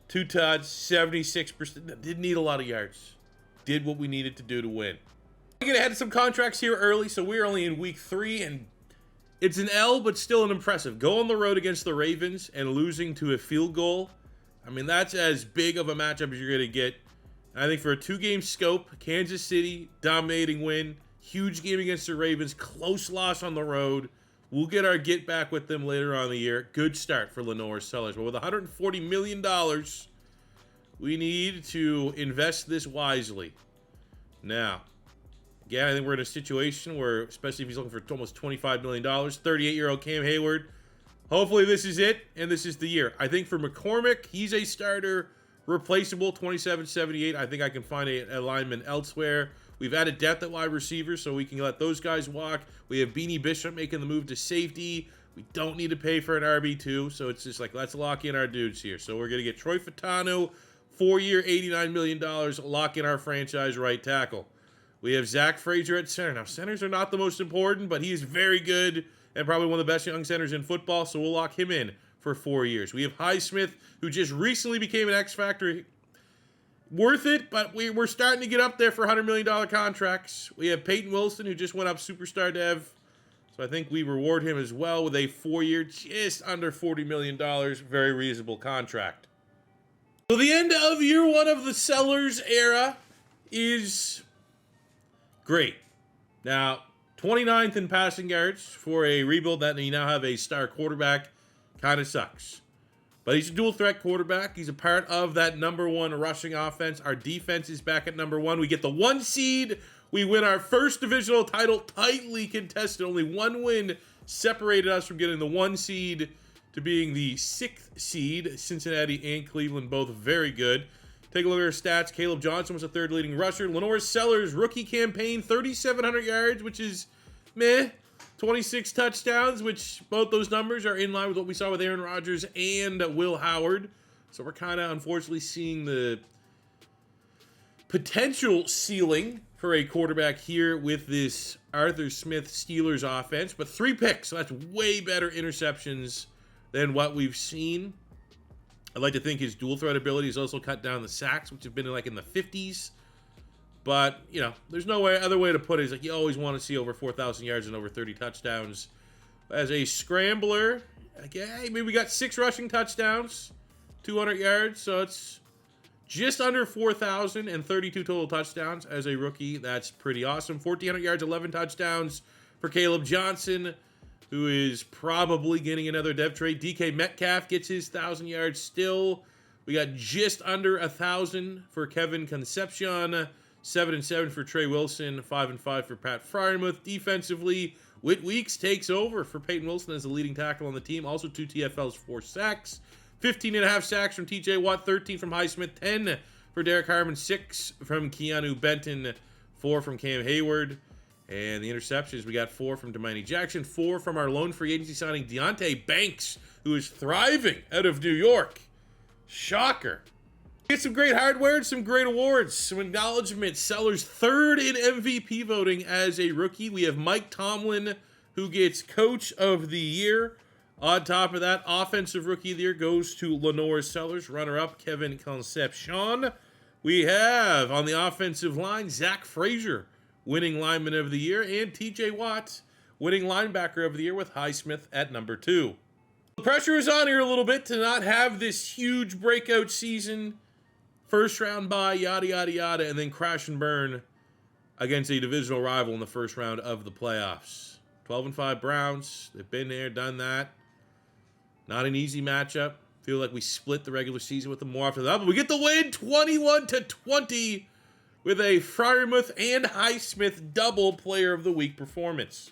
2 touchdowns, 76%. Didn't need a lot of yards. Did what we needed to do to win. We're going to head to some contracts here early, so we're only in week 3, and it's an L, but still an impressive. Go on the road against the Ravens and losing to a field goal. I mean, that's as big of a matchup as you're going to get. And I think for a 2-game scope, Kansas City, dominating win. Huge game against the Ravens. Close loss on the road. We'll get our get back with them later on in the year. Good start for LaNorris Sellers. But with $140 million, we need to invest this wisely. Now, again, I think we're in a situation where, especially if he's looking for almost $25 million, 38-year-old Cam Heyward, hopefully this is it, and this is the year. I think for McCormick, he's a starter, replaceable, 27-78. I think I can find a lineman elsewhere. We've added depth at wide receiver, so we can let those guys walk. We have Beanie Bishop making the move to safety. We don't need to pay for an RB2, so it's just like, let's lock in our dudes here. So we're going to get Troy Fatano, 4-year, $89 million, lock in our franchise right tackle. We have Zach Frazier at center. Now, centers are not the most important, but he is very good and probably one of the best young centers in football, so we'll lock him in for 4 years. We have Highsmith, who just recently became an X Factor. Worth it, but we're starting to get up there for $100 million contracts. We have Peyton Wilson, who just went up superstar dev. So I think we reward him as well with a 4-year, just under $40 million. Very reasonable contract. So the end of year 1 of the Sellers era is great. Now, 29th in passing yards for a rebuild that you now have a star quarterback. Kind of sucks. But he's a dual threat quarterback. He's a part of that #1 rushing offense. Our defense is back at #1. We get the 1 seed. We win our first divisional title, tightly contested. Only 1 win separated us from getting the 1 seed to being the 6th seed. Cincinnati and Cleveland, both very good. Take a look at our stats. Caleb Johnson was the 3rd leading rusher. LaNorris Sellers, rookie campaign, 3,700 yards, which is meh. 26 touchdowns, which both those numbers are in line with what we saw with Aaron Rodgers and Will Howard. So we're kind of unfortunately seeing the potential ceiling for a quarterback here with this Arthur Smith Steelers offense. But 3 picks, so that's way better interceptions than what we've seen. I'd like to think his dual threat ability has also cut down the sacks, which have been like in the 50s. But, you know, there's no other way to put it. It's like you always want to see over 4,000 yards and over 30 touchdowns. As a scrambler, okay, maybe we got 6 rushing touchdowns, 200 yards. So it's just under 4,000 and 32 total touchdowns as a rookie. That's pretty awesome. 1,400 yards, 11 touchdowns for Caleb Johnson, who is probably getting another dev trade. DK Metcalf gets his 1,000 yards still. We got just under 1,000 for Kevin Concepcion. 7-7 for Trey Wilson, 5-5 for Pat Freiermuth. Defensively, Whit Weeks takes over for Peyton Wilson as the leading tackle on the team. Also 2 TFLs, 4 sacks. 15.5 sacks from TJ Watt, 13 from Highsmith, 10 for Derrick Harmon, 6 from Keanu Benton, 4 from Cam Heyward. And the interceptions, we got 4 from Demani Jackson, 4 from our lone free agency signing, Deonte Banks, who is thriving out of New York. Shocker. Get some great hardware and some great awards, some acknowledgement. Sellers 3rd in MVP voting as a rookie. We have Mike Tomlin, who gets Coach of the Year. On top of that, Offensive Rookie of the Year goes to LaNorris Sellers. Runner-up, Kevin Concepcion. We have, on the offensive line, Zach Frazier, winning Lineman of the Year, and TJ Watt, winning Linebacker of the Year with Highsmith at #2. The pressure is on here a little bit to not have this huge breakout season. First round bye, yada, yada, yada, and then crash and burn against a divisional rival in the first round of the playoffs. 12-5 Browns. They've been there, done that. Not an easy matchup. Feel like we split the regular season with them more after that, but we get the win 21-20 with a Freiermuth and Highsmith double Player of the Week performance.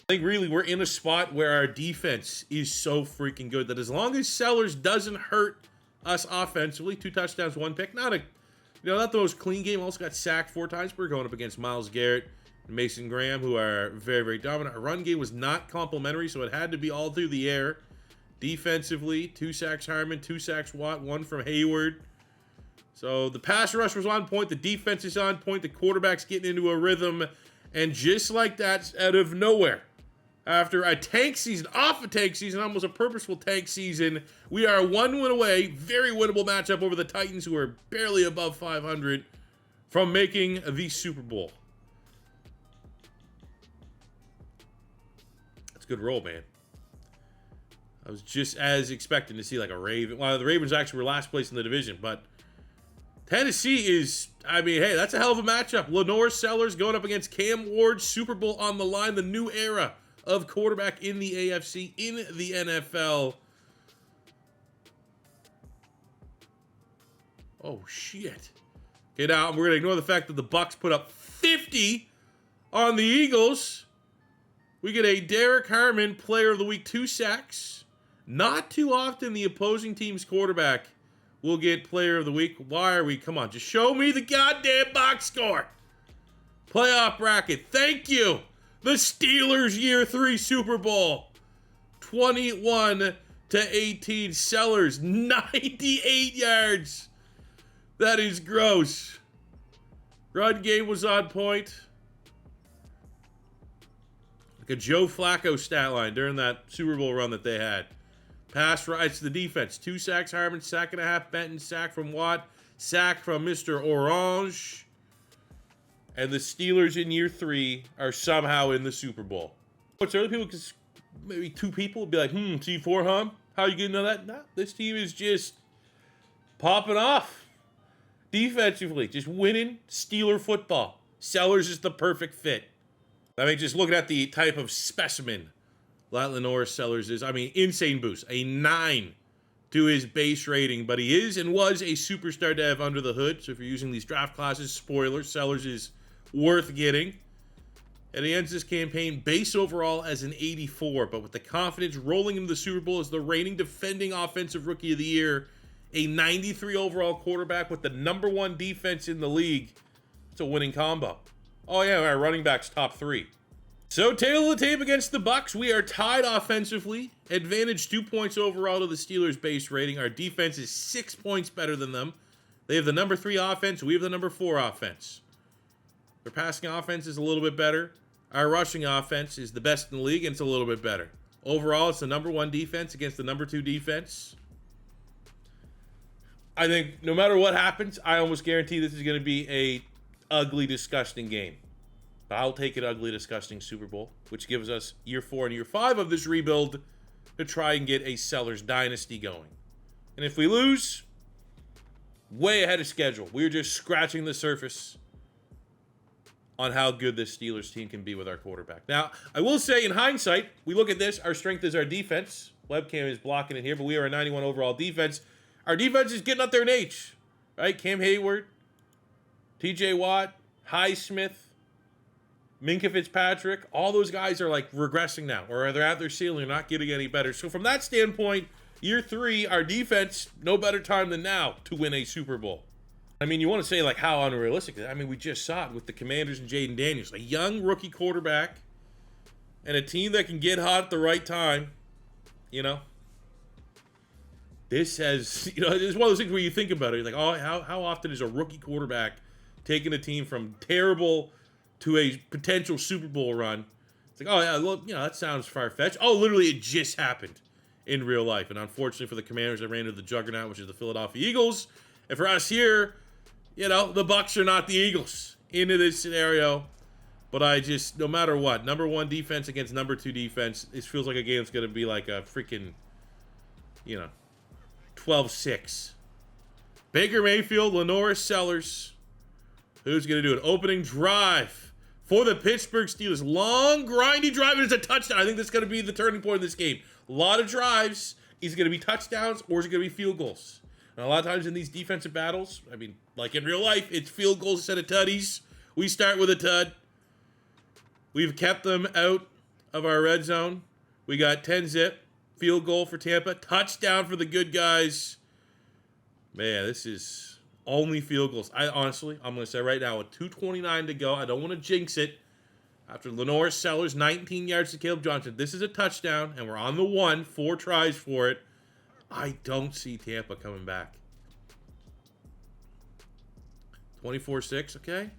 I think really we're in a spot where our defense is so freaking good that as long as Sellers doesn't hurt us offensively, 2 touchdowns, 1 pick. Not the most clean game. Also got sacked 4 times. We're going up against Myles Garrett and Mason Graham, who are very, very dominant. Our run game was not complimentary, so it had to be all through the air. Defensively, 2 sacks Harmon, 2 sacks Watt, 1 from Heyward. So the pass rush was on point. The defense is on point. The quarterback's getting into a rhythm. And just like that, out of nowhere, after a tank season, almost a purposeful tank season, we are 1 win away. Very winnable matchup over the Titans, who are barely above 500, from making the Super Bowl. That's a good roll, man. I was just as expecting to see like a Raven. Well, the Ravens actually were last place in the division, but Tennessee is, I mean, hey, that's a hell of a matchup. LaNorris Sellers going up against Cam Ward, Super Bowl on the line, the new era of quarterback in the AFC, in the NFL. Oh, shit. Okay, now we're going to ignore the fact that the Bucs put up 50 on the Eagles. We get a Derrick Harmon Player of the Week, 2 sacks. Not too often the opposing team's quarterback will get Player of the Week. Why are we? Come on, just show me the goddamn box score. Playoff bracket. Thank you. The Steelers year 3 Super Bowl. 21-18. Sellers, 98 yards. That is gross. Run game was on point. Like a Joe Flacco stat line during that Super Bowl run that they had. Pass rights to the defense. 2 sacks, Harmon. Sack and a half, Benton. Sack from Watt. Sack from Mr. Orange. And the Steelers in year 3 are somehow in the Super Bowl. What's other people, because maybe 2 people would be like, T4, huh? How are you getting to that? No, this team is just popping off. Defensively, just winning Steeler football. Sellers is the perfect fit. I mean, just looking at the type of specimen LaNorris Sellers is, I mean, insane boost. A 9 to his base rating, but he is and was a superstar to have under the hood. So if you're using these draft classes, spoiler, Sellers is worth getting. And he ends this campaign base overall as an 84, but with the confidence rolling into the Super Bowl as the reigning defending offensive rookie of the year, a 93 overall quarterback with the #1 defense in the league. It's a winning combo. Oh yeah, our running back's top 3. So tail of the tape against the Bucs. We are tied offensively. Advantage 2 points overall to the Steelers base rating. Our defense is 6 points better than them. They have the #3 offense. We have the #4 offense. Their passing offense is a little bit better. Our rushing offense is the best in the league, and it's a little bit better. Overall, it's the #1 defense against the #2 defense. I think no matter what happens, I almost guarantee this is going to be a ugly, disgusting game. But I'll take an ugly, disgusting Super Bowl, which gives us year 4 and year 5 of this rebuild to try and get a Sellers dynasty going. And if we lose, way ahead of schedule. We're just scratching the surface on how good this Steelers team can be with our quarterback. Now, I will say in hindsight, we look at this, our strength is our defense. Webcam is blocking it here, but we are a 91 overall defense. Our defense is getting up there in age, right? Cam Heyward, TJ Watt, Highsmith, Minkah Fitzpatrick, all those guys are like regressing now, or they're at their ceiling, they're not getting any better. So from that standpoint, year 3, our defense, no better time than now to win a Super Bowl. I mean, you want to say like how unrealistic. I mean, we just saw it with the Commanders and Jaden Daniels, a young rookie quarterback and a team that can get hot at the right time, you know. This has, you know, it's one of those things where you think about it, you're like, oh, how often is a rookie quarterback taking a team from terrible to a potential Super Bowl run? It's like, oh yeah, look, you know, that sounds far-fetched. Oh, literally, it just happened in real life. And unfortunately for the Commanders, they ran into the juggernaut, which is the Philadelphia Eagles. And for us here, you know, the Bucs are not the Eagles into this scenario. But I just, no matter what, #1 defense against #2 defense, this feels like a game that's going to be like a freaking, you know, 12-6. Baker Mayfield, LaNorris Sellers. Who's going to do an opening drive for the Pittsburgh Steelers? Long, grindy drive, and it's a touchdown. I think that's going to be the turning point in this game. A lot of drives. Is it going to be touchdowns, or is it going to be field goals? And a lot of times in these defensive battles, I mean, like in real life, it's field goals instead of tutties. We start with a tud. We've kept them out of our red zone. We got 10-zip. Field goal for Tampa. Touchdown for the good guys. Man, this is only field goals. I'm going to say right now, with 2:29 to go, I don't want to jinx it. After LaNorris Sellers, 19 yards to Caleb Johnson. This is a touchdown, and we're on the 1. 4 tries for it. I don't see Tampa coming back. 24-6, okay.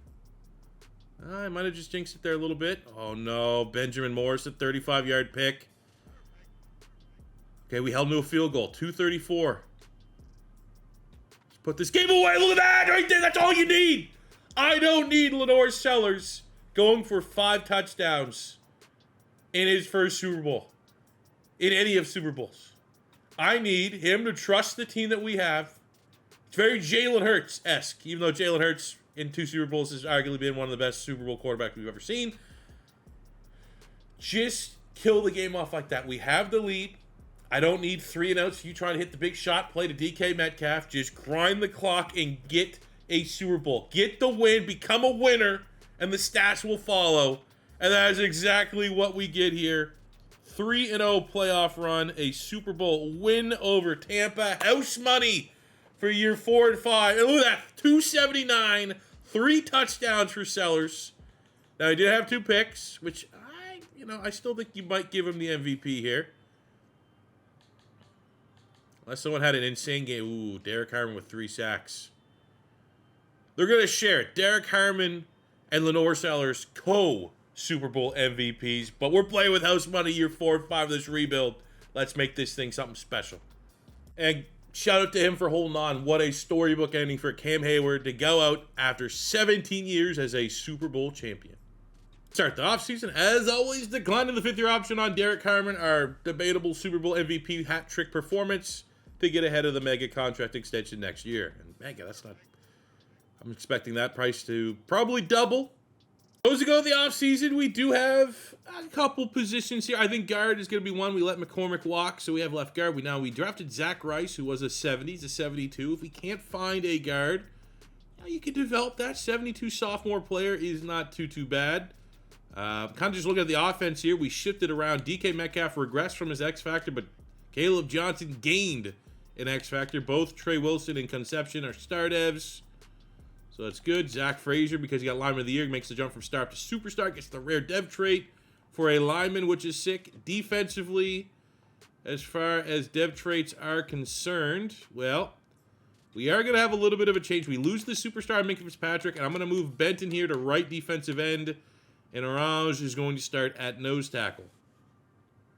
I might have just jinxed it there a little bit. Oh, no. Benjamin Morris, a 35-yard pick. Okay, we held to a field goal. 2:34. Let's put this game away. Look at that right there. That's all you need. I don't need LaNorris Sellers going for 5 touchdowns in his first Super Bowl. In any of Super Bowls. I need him to trust the team that we have. It's very Jalen Hurts-esque, even though Jalen Hurts in 2 Super Bowls has arguably been one of the best Super Bowl quarterbacks we've ever seen. Just kill the game off like that. We have the lead. I don't need 3 and outs. You trying to hit the big shot play to DK Metcalf. Just grind the clock and get a Super Bowl. Get the win. Become a winner. And the stats will follow. And that is exactly what we get here. 3-0 playoff run. A Super Bowl win over Tampa. House money for year 4 and 5. And look at that. 279. 3 touchdowns for Sellers. Now, he did have 2 picks, which I still think you might give him the MVP here. Unless someone had an insane game. Ooh, Derrick Harmon with 3 sacks. They're going to share it. Derrick Harmon and LaNorris Sellers Super Bowl MVPs. But we're playing with house money year 4 and 5 of this rebuild. Let's make this thing something special. And shout out to him for holding on. What a storybook ending for Cam Heyward to go out after 17 years as a Super Bowl champion. Start the offseason, as always, declining the 5th-year option on Derrick Harmon, our debatable Super Bowl MVP hat trick performance, to get ahead of the mega contract extension next year. And mega, that's not... I'm expecting that price to probably double. Those who go in the offseason, we do have a couple positions here. I think guard is going to be one. We let McCormick walk, so we have left guard. We drafted Zach Rice, who was a 70. He's a 72. If we can't find a guard, you can develop that. 72 sophomore player is not too bad. Kind of just looking at the offense here, we shifted around. DK Metcalf regressed from his X Factor, but Caleb Johnson gained an X Factor. Both Trey Wilson and Conception are star devs, so that's good. Zach Frazier, because he got lineman of the year, makes the jump from star to superstar, gets the rare dev trait for a lineman, which is sick. Defensively, as far as dev traits are concerned, well, we are going to have a little bit of a change. We lose the superstar Minkah Fitzpatrick, and I'm going to move Benton here to right defensive end. And Orange is going to start at nose tackle.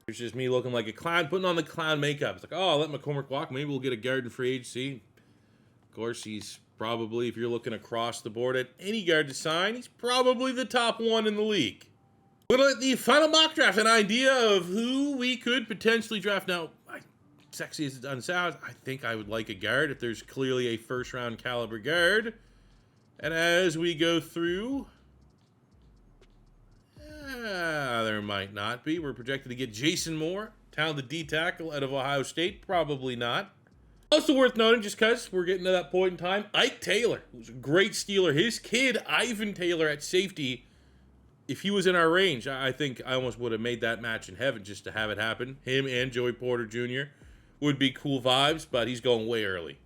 It's just me looking like a clown, putting on the clown makeup. It's like, oh, I'll let McCormick walk. Maybe we'll get a guard in free agency. Of course, he's probably, if you're looking across the board at any guard to sign, he's probably the top one in the league. We're going to let the final mock draft an idea of who we could potentially draft. Now, sexy as it sounds, I think I would like a guard if there's clearly a first-round caliber guard. And as we go through... there might not be. We're projected to get Jason Moore, talented D-tackle out of Ohio State. Probably not. Also worth noting, just because we're getting to that point in time, Ike Taylor, who's a great Steeler. His kid, Ivan Taylor, at safety, if he was in our range, I think I almost would have made that match in heaven just to have it happen. Him and Joey Porter Jr. would be cool vibes, but he's going way early.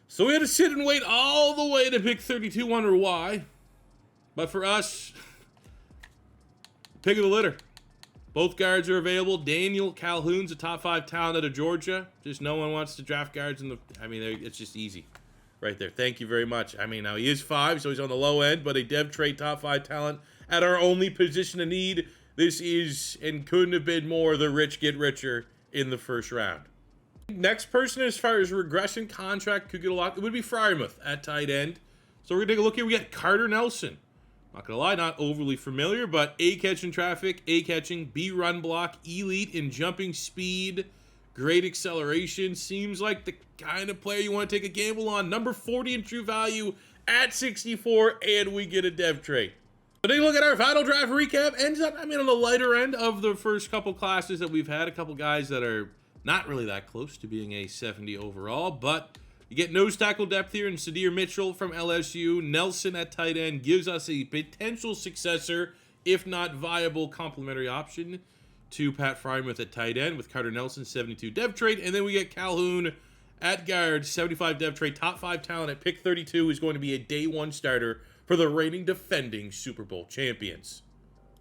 So we had to sit and wait all the way to pick 32, wonder why. But for us... pick of the litter. Both guards are available. Daniel Calhoun's a top 5 talent out of Georgia. Just no one wants to draft guards in the... I mean, it's just easy. Right there. Thank you very much. I mean, now he is 5, so he's on the low end, but a dev trait top 5 talent at our only position of need. This is, and couldn't have been more, the rich get richer in the first round. Next person, as far as regression contract could get a lot, it would be Freiermuth at tight end. So we're going to take a look here. We got Carter Nelson. Not gonna lie, not overly familiar, but A catch in traffic, A catching, B run block, elite in jumping speed, great acceleration. Seems like the kind of player you want to take a gamble on. Number 40 in true value at 64, and we get a dev trait. But take a look at our final draft recap. Ends up, I mean, on the lighter end of the first couple classes that we've had. A couple guys that are not really that close to being a 70 overall, but you get nose tackle depth here in Sadir Mitchell from LSU. Nelson at tight end gives us a potential successor, if not viable, complementary option to Pat Freiermuth at tight end with Carter Nelson, 72 dev trait. And then we get Calhoun at guard, 75 dev trait, top 5 talent at pick 32, is going to be a day 1 starter for the reigning defending Super Bowl champions.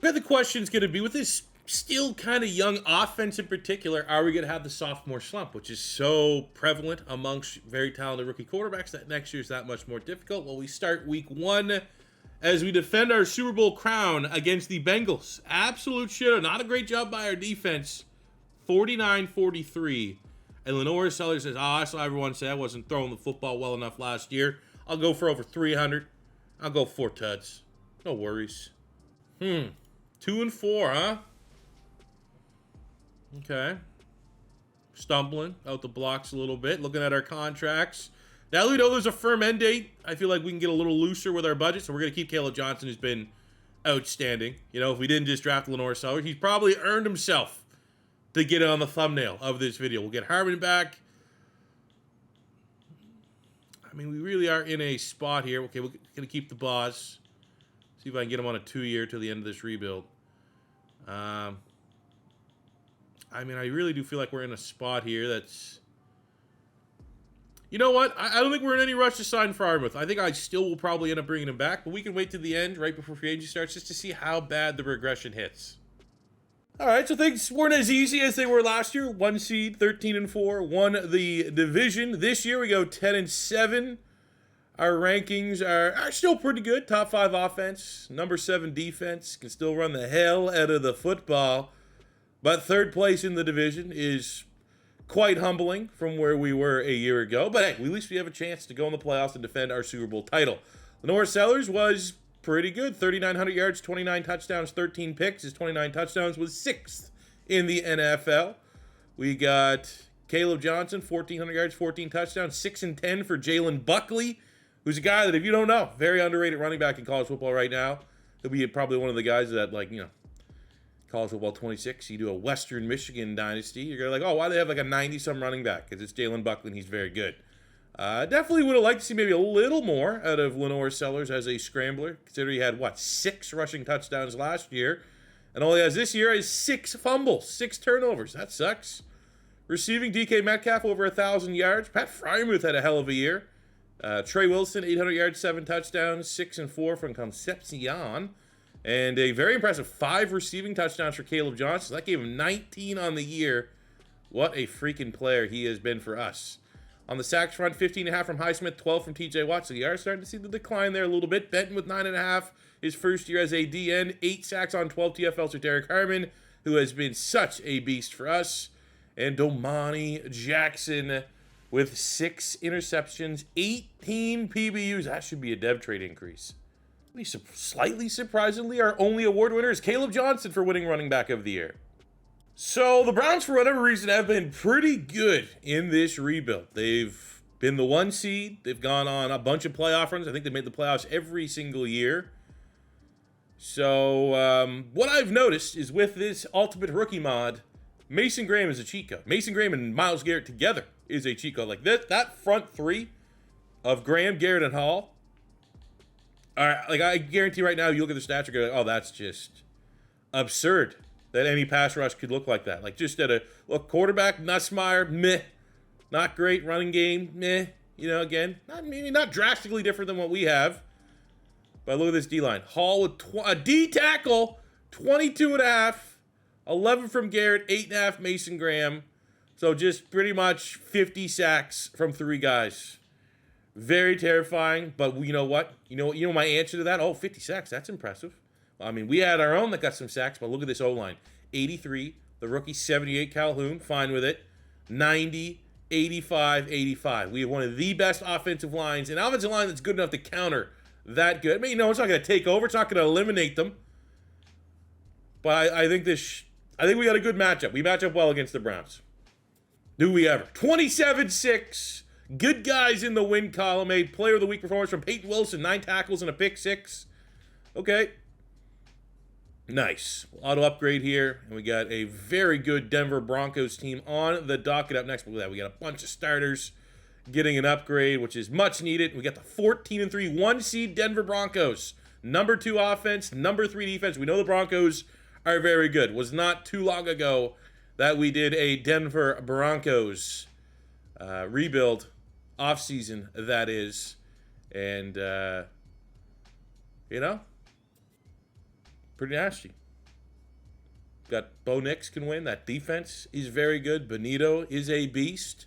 Where the question's going to be, with this still kind of young offense in particular, are we going to have the sophomore slump, which is so prevalent amongst very talented rookie quarterbacks that next year's that much more difficult? Well, we start week 1 as we defend our Super Bowl crown against the Bengals. Absolute shit. Not a great job by our defense. 49-43. And LaNorris Seller says, I saw everyone say I wasn't throwing the football well enough last year. I'll go for over 300. I'll go 4 tuds. No worries. 2 and 4, huh? Okay. Stumbling out the blocks a little bit. Looking at our contracts. Now we know there's a firm end date. I feel like we can get a little looser with our budget. So we're going to keep Caleb Johnson, who's been outstanding. You know, if we didn't just draft LaNorris Sellers, he's probably earned himself to get it on the thumbnail of this video. We'll get Harmon back. I mean, we really are in a spot here. Okay, we're going to keep the boss. See if I can get him on a 2-year till the end of this rebuild. I mean, I really do feel like we're in a spot here that's... You know what? I don't think we're in any rush to sign Freiermuth. I think I still will probably end up bringing him back, but we can wait to the end, right before free agency starts, just to see how bad the regression hits. All right, so things weren't as easy as they were last year. 1 seed, 13 and 4, won the division. This year we go 10 and 7. Our rankings are still pretty good. Top 5 offense, number 7 defense, can still run the hell out of the football. But third place in the division is quite humbling from where we were a year ago. But hey, at least we have a chance to go in the playoffs and defend our Super Bowl title. LaNorris Sellers was pretty good. 3,900 yards, 29 touchdowns, 13 picks. His 29 touchdowns was 6th in the NFL. We got Caleb Johnson, 1,400 yards, 14 touchdowns, 6 and 10 for Jalen Buckley, who's a guy that, if you don't know, very underrated running back in college football right now. He'll be probably one of the guys that, like, college football 26, you do a Western Michigan dynasty, you're going to oh, why do they have like a 90-some running back? Because it's Jalen Buckley and he's very good. Definitely would have liked to see maybe a little more out of LaNorris Sellers as a scrambler, considering he had, 6 rushing touchdowns last year, and all he has this year is 6 fumbles, 6 turnovers. That sucks. Receiving, DK Metcalf over 1,000 yards. Pat Frymuth had a hell of a year. Trey Wilson, 800 yards, 7 touchdowns, 6 and 4 from Concepcion. And a very impressive 5 receiving touchdowns for Caleb Johnson. That gave him 19 on the year. What a freaking player he has been for us. On the sacks front, 15.5 from Highsmith, 12 from TJ Watt. So you are starting to see the decline there a little bit. Benton with 9.5 his first year as a DN. 8 sacks on 12 TFLs for Derrick Harmon, who has been such a beast for us. And Domani Jackson with 6 interceptions, 18 PBUs. That should be a dev trade increase. Slightly surprisingly, our only award winner is Caleb Johnson for winning running back of the year. So the Browns, for whatever reason, have been pretty good in this rebuild. They've been the 1 seed. They've gone on a bunch of playoff runs. I think they made the playoffs every single year. So what I've noticed is with this Ultimate Rookie mod, Mason Graham is a cheat code. Mason Graham and Myles Garrett together is a cheat code. Like that front 3 of Graham, Garrett, and Hall. All right, like I guarantee right now, you look at the stats, you're going, oh, that's just absurd that any pass rush could look like that. Like just at a quarterback, Nussmeier, meh, not great. Running game, meh. Again, maybe not drastically different than what we have. But look at this D line. Hall with a D tackle, 22.5, 11 from Garrett, 8.5 Mason Graham. So just pretty much 50 sacks from 3 guys. Very terrifying, but you know what? You know my answer to that? Oh, 50 sacks. That's impressive. I mean, we had our own that got some sacks, but look at this O-line. 83, the rookie 78 Calhoun, fine with it. 90, 85, 85. We have one of the best offensive lines, an offensive line that's good enough to counter that good. I mean, it's not going to take over. It's not going to eliminate them. But I think we got a good matchup. We match up well against the Browns. Do we ever? 27-6. Good guys in the win column. A player of the week performance from Peyton Wilson. 9 tackles and a pick 6. Okay. Nice. Auto upgrade here. And we got a very good Denver Broncos team on the docket up next. But with that, we got a bunch of starters getting an upgrade, which is much needed. We got the 14-3 1 seed Denver Broncos. Number 2 offense, number 3 defense. We know the Broncos are very good. It was not too long ago that we did a Denver Broncos rebuild. Off-season, that is. And, pretty nasty. Got Bo Nix can win. That defense is very good. Benito is a beast.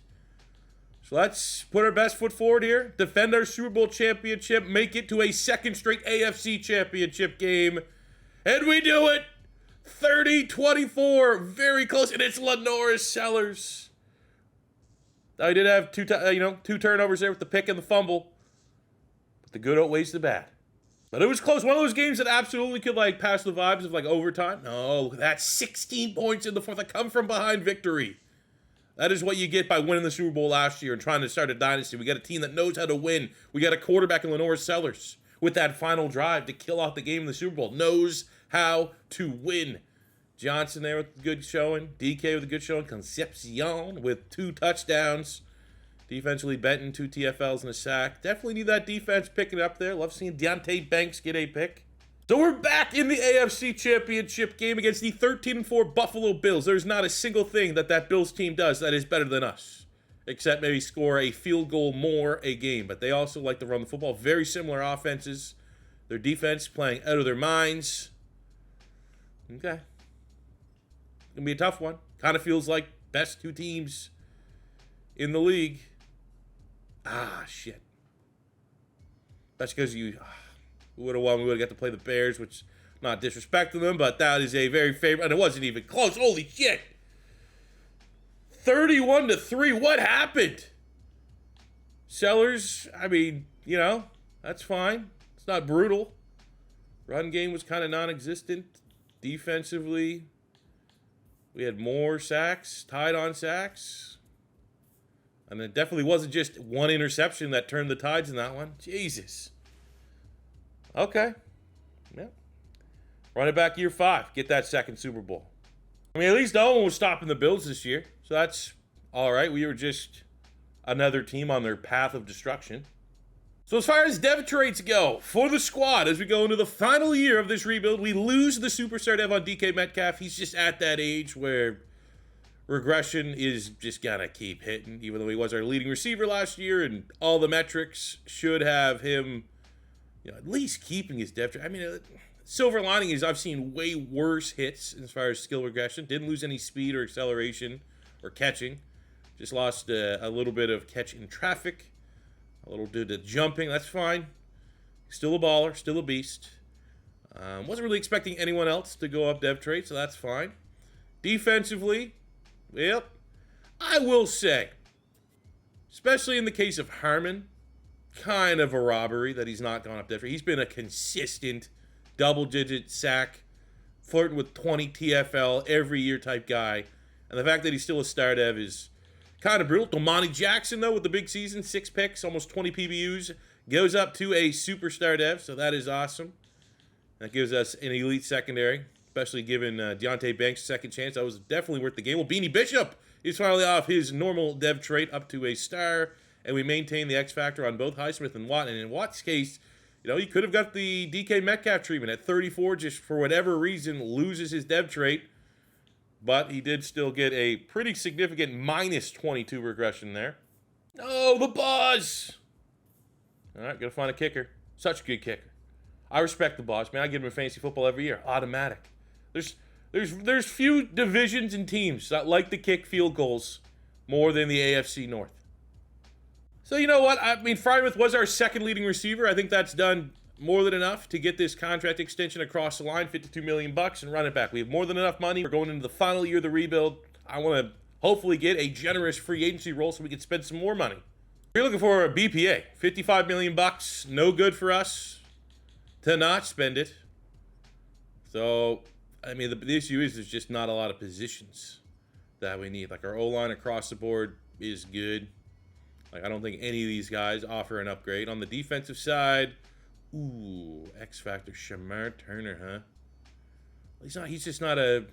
So let's put our best foot forward here. Defend our Super Bowl championship. Make it to a 2nd straight AFC championship game. And we do it! 30-24. Very close. And it's LaNorris Sellers. I did have 2 turnovers there with the pick and the fumble. But the good outweighs the bad. But it was close. One of those games that absolutely could pass the vibes of overtime. No, that's 16 points in the fourth. A come from behind victory. That is what you get by winning the Super Bowl last year and trying to start a dynasty. We got a team that knows how to win. We got a quarterback in LaNorris Sellers with that final drive to kill off the game in the Super Bowl. Knows how to win. Johnson there with a good showing. DK with a good showing. Concepcion with 2 touchdowns. Defensively, Benton, 2 TFLs and a sack. Definitely need that defense picking up there. Love seeing Deontay Banks get a pick. So we're back in the AFC Championship game against the 13-4 Buffalo Bills. There's not a single thing that Bills team does that is better than us, except maybe score a field goal more a game. But they also like to run the football. Very similar offenses. Their defense playing out of their minds. Okay. Gonna be a tough one. Kind of feels like best 2 teams in the league. Ah, shit. That's because you would have won. We would have got to play the Bears, which, not disrespecting them, but that is a very favorite, and it wasn't even close. Holy shit. 31-3. What happened? Sellers, I mean, you know, that's fine. It's not brutal. Run game was kind of non-existent. Defensively, we had more sacks, tied on sacks. And it definitely wasn't just one interception that turned the tides in that one. Jesus. Okay. Yeah. Run it back year 5. Get that second Super Bowl. I mean, at least no one was stopping the Bills this year. So that's all right. We were just another team on their path of destruction. So as far as dev traits go, for the squad, as we go into the final year of this rebuild, we lose the superstar dev on DK Metcalf. He's just at that age where regression is just gonna keep hitting, even though he was our leading receiver last year, and all the metrics should have him, you know, at least keeping his dev trait. I mean, silver lining is I've seen way worse hits as far as skill regression. Didn't lose any speed or acceleration or catching. Just lost a little bit of catch in traffic. A little bit of jumping, that's fine. Still a baller, still a beast. Wasn't really expecting anyone else to go up dev trait, so that's fine. Defensively, yep. I will say, especially in the case of Harmon, kind of a robbery that he's not gone up dev trait. He's been a consistent double-digit sack, flirting with 20 TFL every year type guy. And the fact that he's still a star dev is kind of brutal. Domani Jackson, though, with the big season, 6 picks, almost 20 PBUs, goes up to a superstar dev, so that is awesome. That gives us an elite secondary, especially given Deontay Banks' second chance. That was definitely worth the game. Well, Beanie Bishop is finally off his normal dev trait up to a star, and we maintain the X factor on both Highsmith and Watt. And in Watt's case, you know, he could have got the DK Metcalf treatment at 34, just for whatever reason, loses his dev trait. But he did still get a pretty significant minus 22 regression there. Oh, the buzz! All right, gotta find a kicker. Such a good kicker. I respect the boss, man. I give him a fantasy football every year. Automatic. There's few divisions and teams that like to kick field goals more than the AFC North. So you know what? I mean, Frymouth was our second leading receiver. I think that's done more than enough to get this contract extension across the line, $52 million, and run it back. We have more than enough money. We're going into the final year of the rebuild. I want to hopefully get a generous free agency role so we can spend some more money. We're looking for a BPA, $55 million. No good for us to not spend it. So, I mean, the issue is there's just not a lot of positions that we need. Like, our O-line across the board is good. Like, I don't think any of these guys offer an upgrade. On the defensive side, ooh, X Factor, Shamar Turner, huh? He's just not a,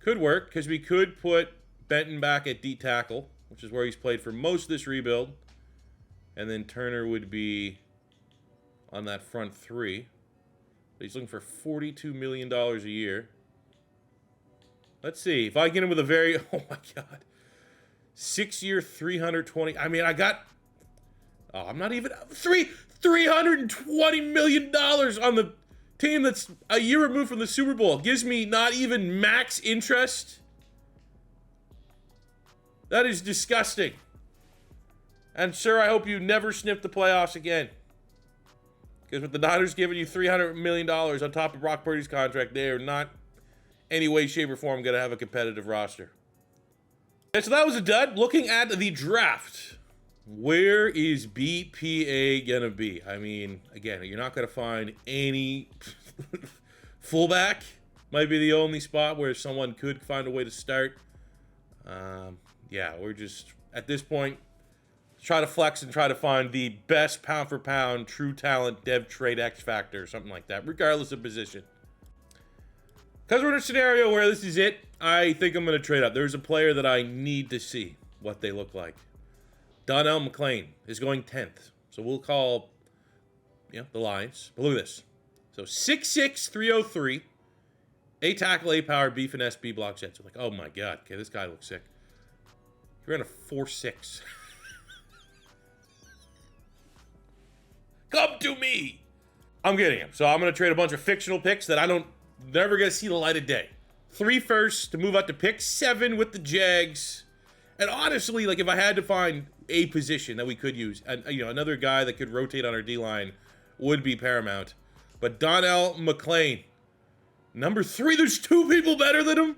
Could work, because we could put Benton back at D tackle, which is where he's played for most of this rebuild. And then Turner would be on that front three. But he's looking for $42 million a year. Let's see. If I get him with a very, oh my God, 6-year, 320. I mean, I'm not even $320 million on the team that's a year removed from the Super Bowl. Gives me not even max interest. That is disgusting. And sir, I hope you never sniff the playoffs again. Because with the Niners giving you $300 million on top of Brock Purdy's contract, they are not any way, shape, or form going to have a competitive roster. And so that was a dud. Looking at the draft, where is BPA going to be? I mean, again, you're not going to find any fullback. Might be the only spot where someone could find a way to start. Yeah, we're just, at this point, try to flex and try to find the best pound-for-pound, true talent, dev trade X factor, or something like that, regardless of position. Because we're in a scenario where this is it, I think I'm going to trade up. There's a player that I need to see what they look like. Donnell McClain is going 10th. So we'll call, the Lions. But look at this. So 6'6", 303. A tackle, A power, B finesse, B block set. So like, oh my God. Okay, this guy looks sick. He ran a 4.6. Come to me. I'm getting him. So I'm going to trade a bunch of fictional picks that never going to see the light of day. 3 firsts to move up to pick 7 with the Jags. And honestly, like if I had to find a position that we could use. And, you know, another guy that could rotate on our D-line would be paramount. But Donnell McClain, number 3, there's 2 people better than him.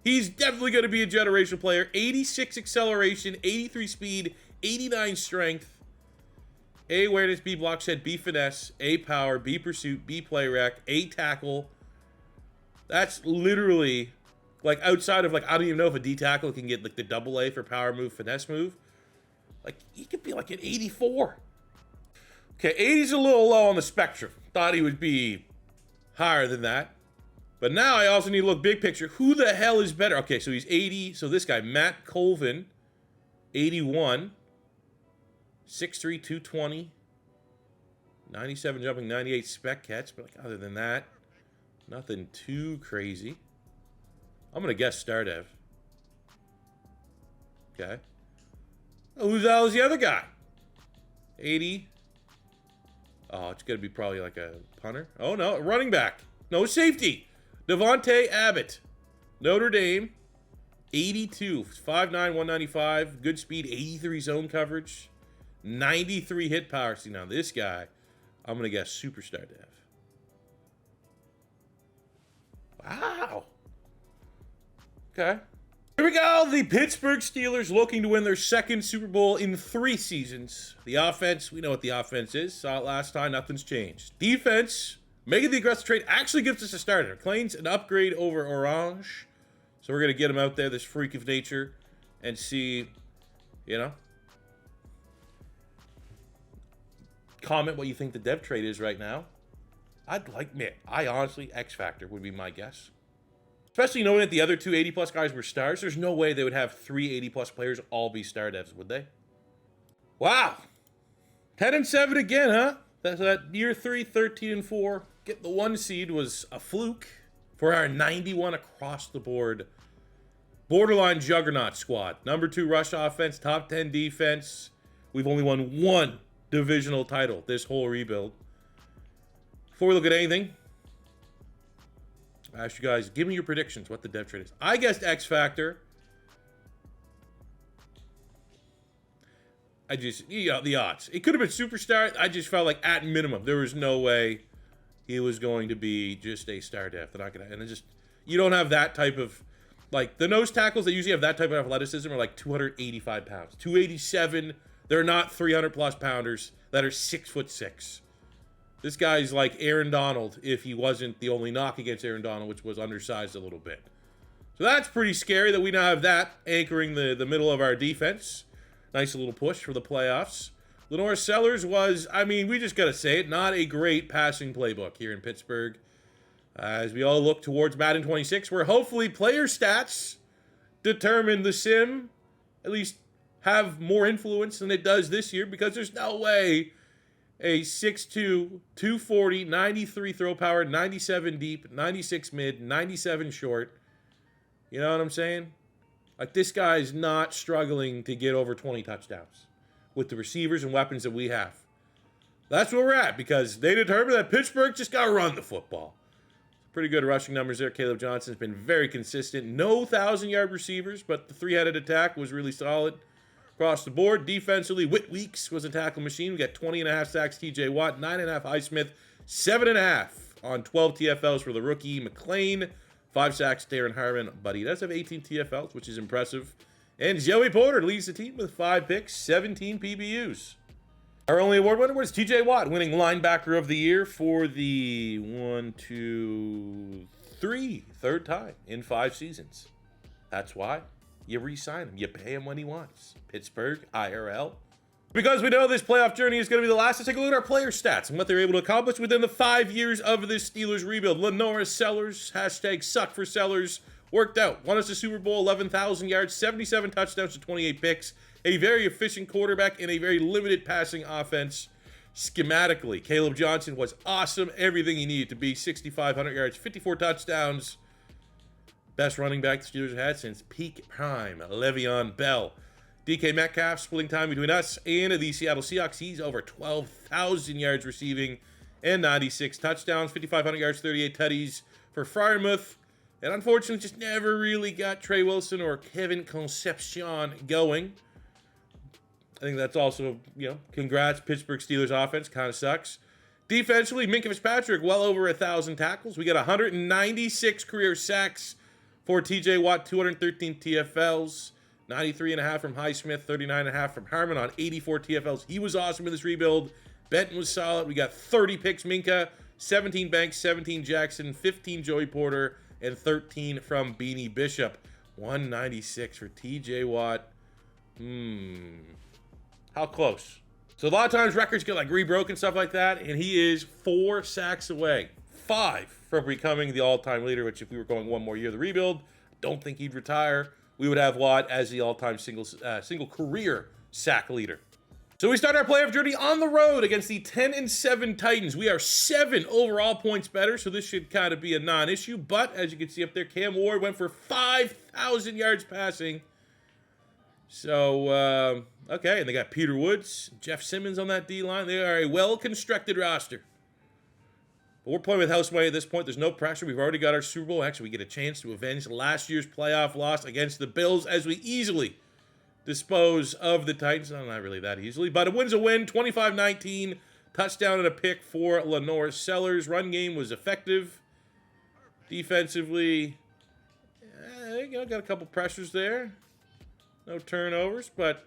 He's definitely going to be a generational player. 86 acceleration, 83 speed, 89 strength. A awareness, B block set, B finesse, A power, B pursuit, B play rec, A tackle. That's literally, like, outside of, like, I don't even know if a D tackle can get, like, the double A for power move, finesse move. Like, he could be, like, an 84. Okay, 80's a little low on the spectrum. Thought he would be higher than that. But now I also need to look big picture. Who the hell is better? Okay, so he's 80. So this guy, Matt Colvin, 81. 6'3", 220. 97 jumping, 98 spec catch. But, like, other than that, nothing too crazy. I'm going to guess Stardev. Okay. Oh, who the hell is the other guy? 80. Oh, it's going to be probably like a punter. Oh, no, a running back. No, safety. Devontae Abbott. Notre Dame. 82. 5'9", 195. Good speed. 83 zone coverage. 93 hit power. See, now this guy, I'm going to guess Superstar Dev. Wow. Okay. Here we go. The Pittsburgh Steelers looking to win their 2nd Super Bowl in 3 seasons. The offense, we know what the offense is. Saw it last time. Nothing's changed. Defense, making the aggressive trade actually gives us a starter. Claims an upgrade over Orange. So we're going to get him out there, this freak of nature, and see, you know. Comment what you think the dev trade is right now. I honestly, X Factor would be my guess. Especially knowing that the other 2 80-plus guys were stars. There's no way they would have 3 80-plus players all be star devs, would they? Wow. 10-7 again, huh? That year 3, 13-4. Getting the 1 seed was a fluke for our 91 across the board. Borderline juggernaut squad. Number 2 rush offense, top 10 defense. We've only won 1 divisional title this whole rebuild. Before we look at anything, I ask you guys, give me your predictions, what the dev trade is. I guessed X Factor. The odds. It could have been Superstar. I just felt like at minimum, there was no way he was going to be just a star dev. They're not going to, and it just, you don't have that type of, like, the nose tackles that usually have that type of athleticism are like 285 pounds. 287, they're not 300-plus pounders that are 6'6". This guy's like Aaron Donald if he wasn't the only knock against Aaron Donald, which was undersized a little bit. So that's pretty scary that we now have that anchoring the middle of our defense. Nice little push for the playoffs. LaNorris Sellers was, I mean, we just got to say it, not a great passing playbook here in Pittsburgh. As we all look towards Madden 26, where hopefully player stats determine the sim, at least have more influence than it does this year, because there's no way a 6'2", 240, 93 throw power, 97 deep, 96 mid, 97 short. You know what I'm saying? Like, this guy's not struggling to get over 20 touchdowns with the receivers and weapons that we have. That's where we're at, because they determined that Pittsburgh just got to run the football. Pretty good rushing numbers there. Caleb Johnson's been very consistent. No 1,000-yard receivers, but the 3-headed attack was really solid. Across the board, defensively, Whit Weeks was a tackle machine. We got 20.5 sacks, TJ Watt, 9.5 Highsmith, 7.5 on 12 TFLs for the rookie McClain, 5 sacks, Derrick Harmon, but he does have 18 TFLs, which is impressive. And Joey Porter leads the team with 5 picks, 17 PBUs. Our only award winner was TJ Watt, winning linebacker of the year for the 3rd time in 5 seasons. That's why you re-sign him. You pay him when he wants. Pittsburgh, IRL. Because we know this playoff journey is going to be the last, let's take a look at our player stats and what they're able to accomplish within the 5 years of this Steelers rebuild. LaNorris Sellers, hashtag suck for Sellers, worked out. Won us a Super Bowl, 11,000 yards, 77 touchdowns to 28 picks. A very efficient quarterback in a very limited passing offense. Schematically, Caleb Johnson was awesome. Everything he needed to be. 6,500 yards, 54 touchdowns. Best running back the Steelers have had since peak prime, Le'Veon Bell. DK Metcalf splitting time between us and the Seattle Seahawks. He's over 12,000 yards receiving and 96 touchdowns, 5,500 yards, 38 tutties for Freiermuth. And unfortunately, just never really got Trey Wilson or Kevin Concepcion going. I think that's also, congrats, Pittsburgh Steelers offense. Kind of sucks. Defensively, Minkah Fitzpatrick, well over 1,000 tackles. We got 196 career sacks for TJ Watt, 213 TFLs, 93.5 from Highsmith, 39.5 from Harmon on 84 TFLs. He was awesome in this rebuild. Benton was solid. We got 30 picks, Minkah, 17 Banks, 17 Jackson, 15 Joey Porter, and 13 from Beanie Bishop. 196 for TJ Watt. How close? So a lot of times records get like rebroken and stuff like that, and he is 4 sacks away. 5 from becoming the all-time leader, which if we were going one more year of the rebuild, don't think he'd retire. We would have Watt as the all-time single career sack leader. So we start our playoff journey on the road against the 10-7 Titans. We are 7 overall points better, so this should kind of be a non-issue. But as you can see up there, Cam Ward went for 5,000 yards passing. So, okay, and they got Peter Woods, Jeff Simmons on that D-line. They are a well-constructed roster. But we're playing with house money at this point. There's no pressure. We've already got our Super Bowl. Actually, we get a chance to avenge last year's playoff loss against the Bills as we easily dispose of the Titans. No, not really that easily, but a win's a win. 25-19, touchdown and a pick for LaNorris. Sellers' run game was effective. Defensively, got a couple pressures there. No turnovers, but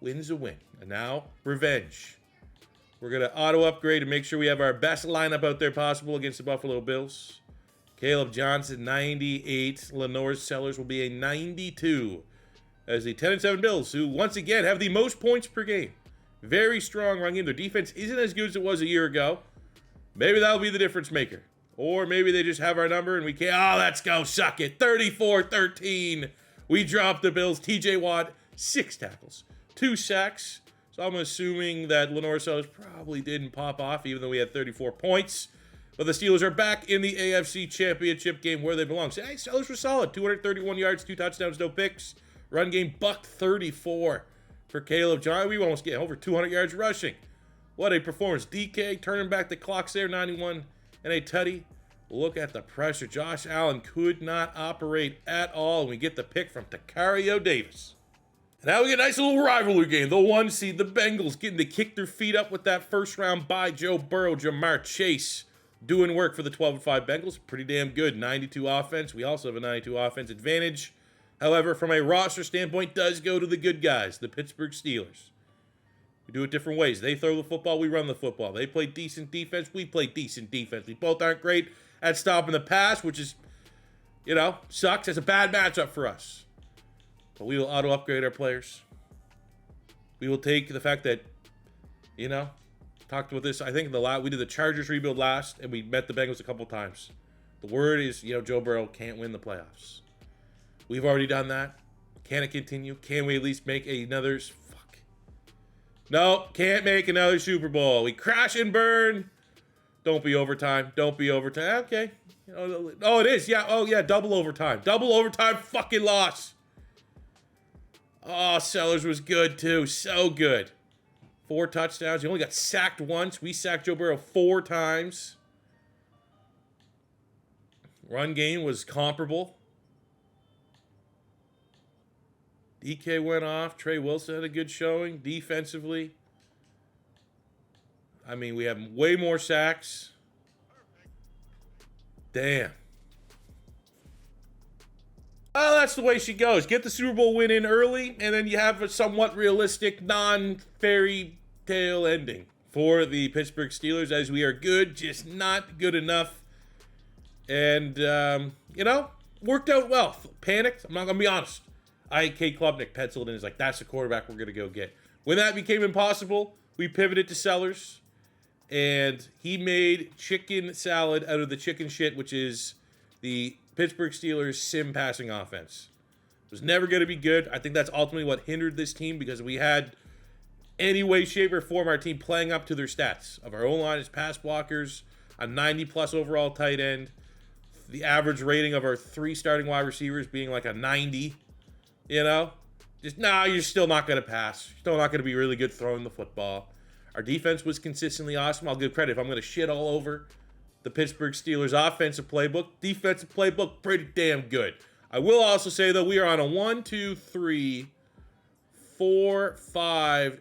win's a win. And now, revenge. We're going to auto-upgrade and make sure we have our best lineup out there possible against the Buffalo Bills. Caleb Johnson, 98. LaNorris Sellers will be a 92. As the 10-7 Bills, who once again have the most points per game. Very strong run game. Their defense isn't as good as it was a year ago. Maybe that'll be the difference maker. Or maybe they just have our number and we can't. Oh, let's go. Suck it. 34-13. We dropped the Bills. TJ Watt, 6 tackles, 2 sacks. So I'm assuming that LaNorris Sellers probably didn't pop off, even though we had 34 points. But the Steelers are back in the AFC Championship game where they belong. So, hey, Sellers were solid. 231 yards, 2 touchdowns, no picks. Run game, buck 34 for Caleb Johnson. We almost get over 200 yards rushing. What a performance. DK turning back the clocks there, 91 and a tutty. Look at the pressure. Josh Allen could not operate at all. And we get the pick from Takario Davis. And now we get a nice little rivalry game. The 1 seed, the Bengals, getting to kick their feet up with that first round bye. Joe Burrow, Jamar Chase doing work for the 12-5 Bengals. Pretty damn good. 92 offense. We also have a 92 offense advantage. However, from a roster standpoint, does go to the good guys, the Pittsburgh Steelers. We do it different ways. They throw the football, we run the football. They play decent defense, we play decent defense. We both aren't great at stopping the pass, which is, sucks. It's a bad matchup for us. But we will auto-upgrade our players. We will take the fact that, talked about this, I think we did the Chargers rebuild last, and we met the Bengals a couple times. The word is, Joe Burrow can't win the playoffs. We've already done that. Can it continue? Can we at least make another? Fuck. No, can't make another Super Bowl. We crash and burn. Don't be overtime. Don't be overtime. Okay. Oh, it is. Yeah. Oh, yeah. Double overtime. Double overtime. Fucking loss. Oh, Sellers was good too. So good. 4 touchdowns. He only got sacked once. We sacked Joe Burrow 4 times. Run game was comparable. DK went off. Trey Wilson had a good showing defensively. I mean, we have way more sacks. Damn. Well, that's the way she goes. Get the Super Bowl win in early, and then you have a somewhat realistic, non-fairy tale ending for the Pittsburgh Steelers, as we are good, just not good enough. And, worked out well. Panicked. I'm not going to be honest. I had Kate Klubnik penciled in. Is like, that's the quarterback we're going to go get. When that became impossible, we pivoted to Sellers. And he made chicken salad out of the chicken shit, which is the Pittsburgh Steelers sim passing offense. It was never going to be good. I think that's ultimately what hindered this team, because we had any way, shape, or form our team playing up to their stats of our own line as pass blockers, a 90-plus overall tight end, the average rating of our 3 starting wide receivers being like a 90. You're still not going to pass. You're still not going to be really good throwing the football. Our defense was consistently awesome. I'll give credit. If I'm going to shit all over the Pittsburgh Steelers offensive playbook, defensive playbook, pretty damn good. I will also say, though, we are on a 1, 2, 3, 4, 5,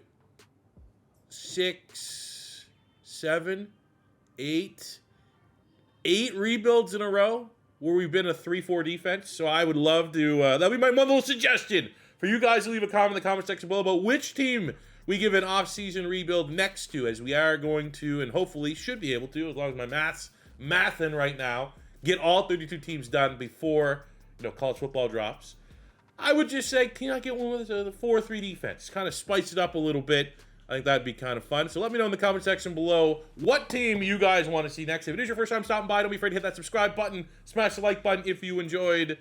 6, 7, 8 rebuilds in a row where we've been a 3-4 defense. So I would love to, that'll be my one little suggestion for you guys to leave a comment in the comment section below about which team we give an off-season rebuild next to, as we are going to, and hopefully should be able to, as long as my mathing right now, get all 32 teams done before, college football drops. I would just say, can I get one with the 4-3 defense? Kind of spice it up a little bit. I think that'd be kind of fun. So let me know in the comment section below what team you guys want to see next. If it is your first time stopping by, don't be afraid to hit that subscribe button. Smash the like button if you enjoyed.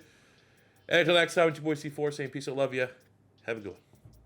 And until next time, it's your boy C4 saying peace out, love ya. Have a good one.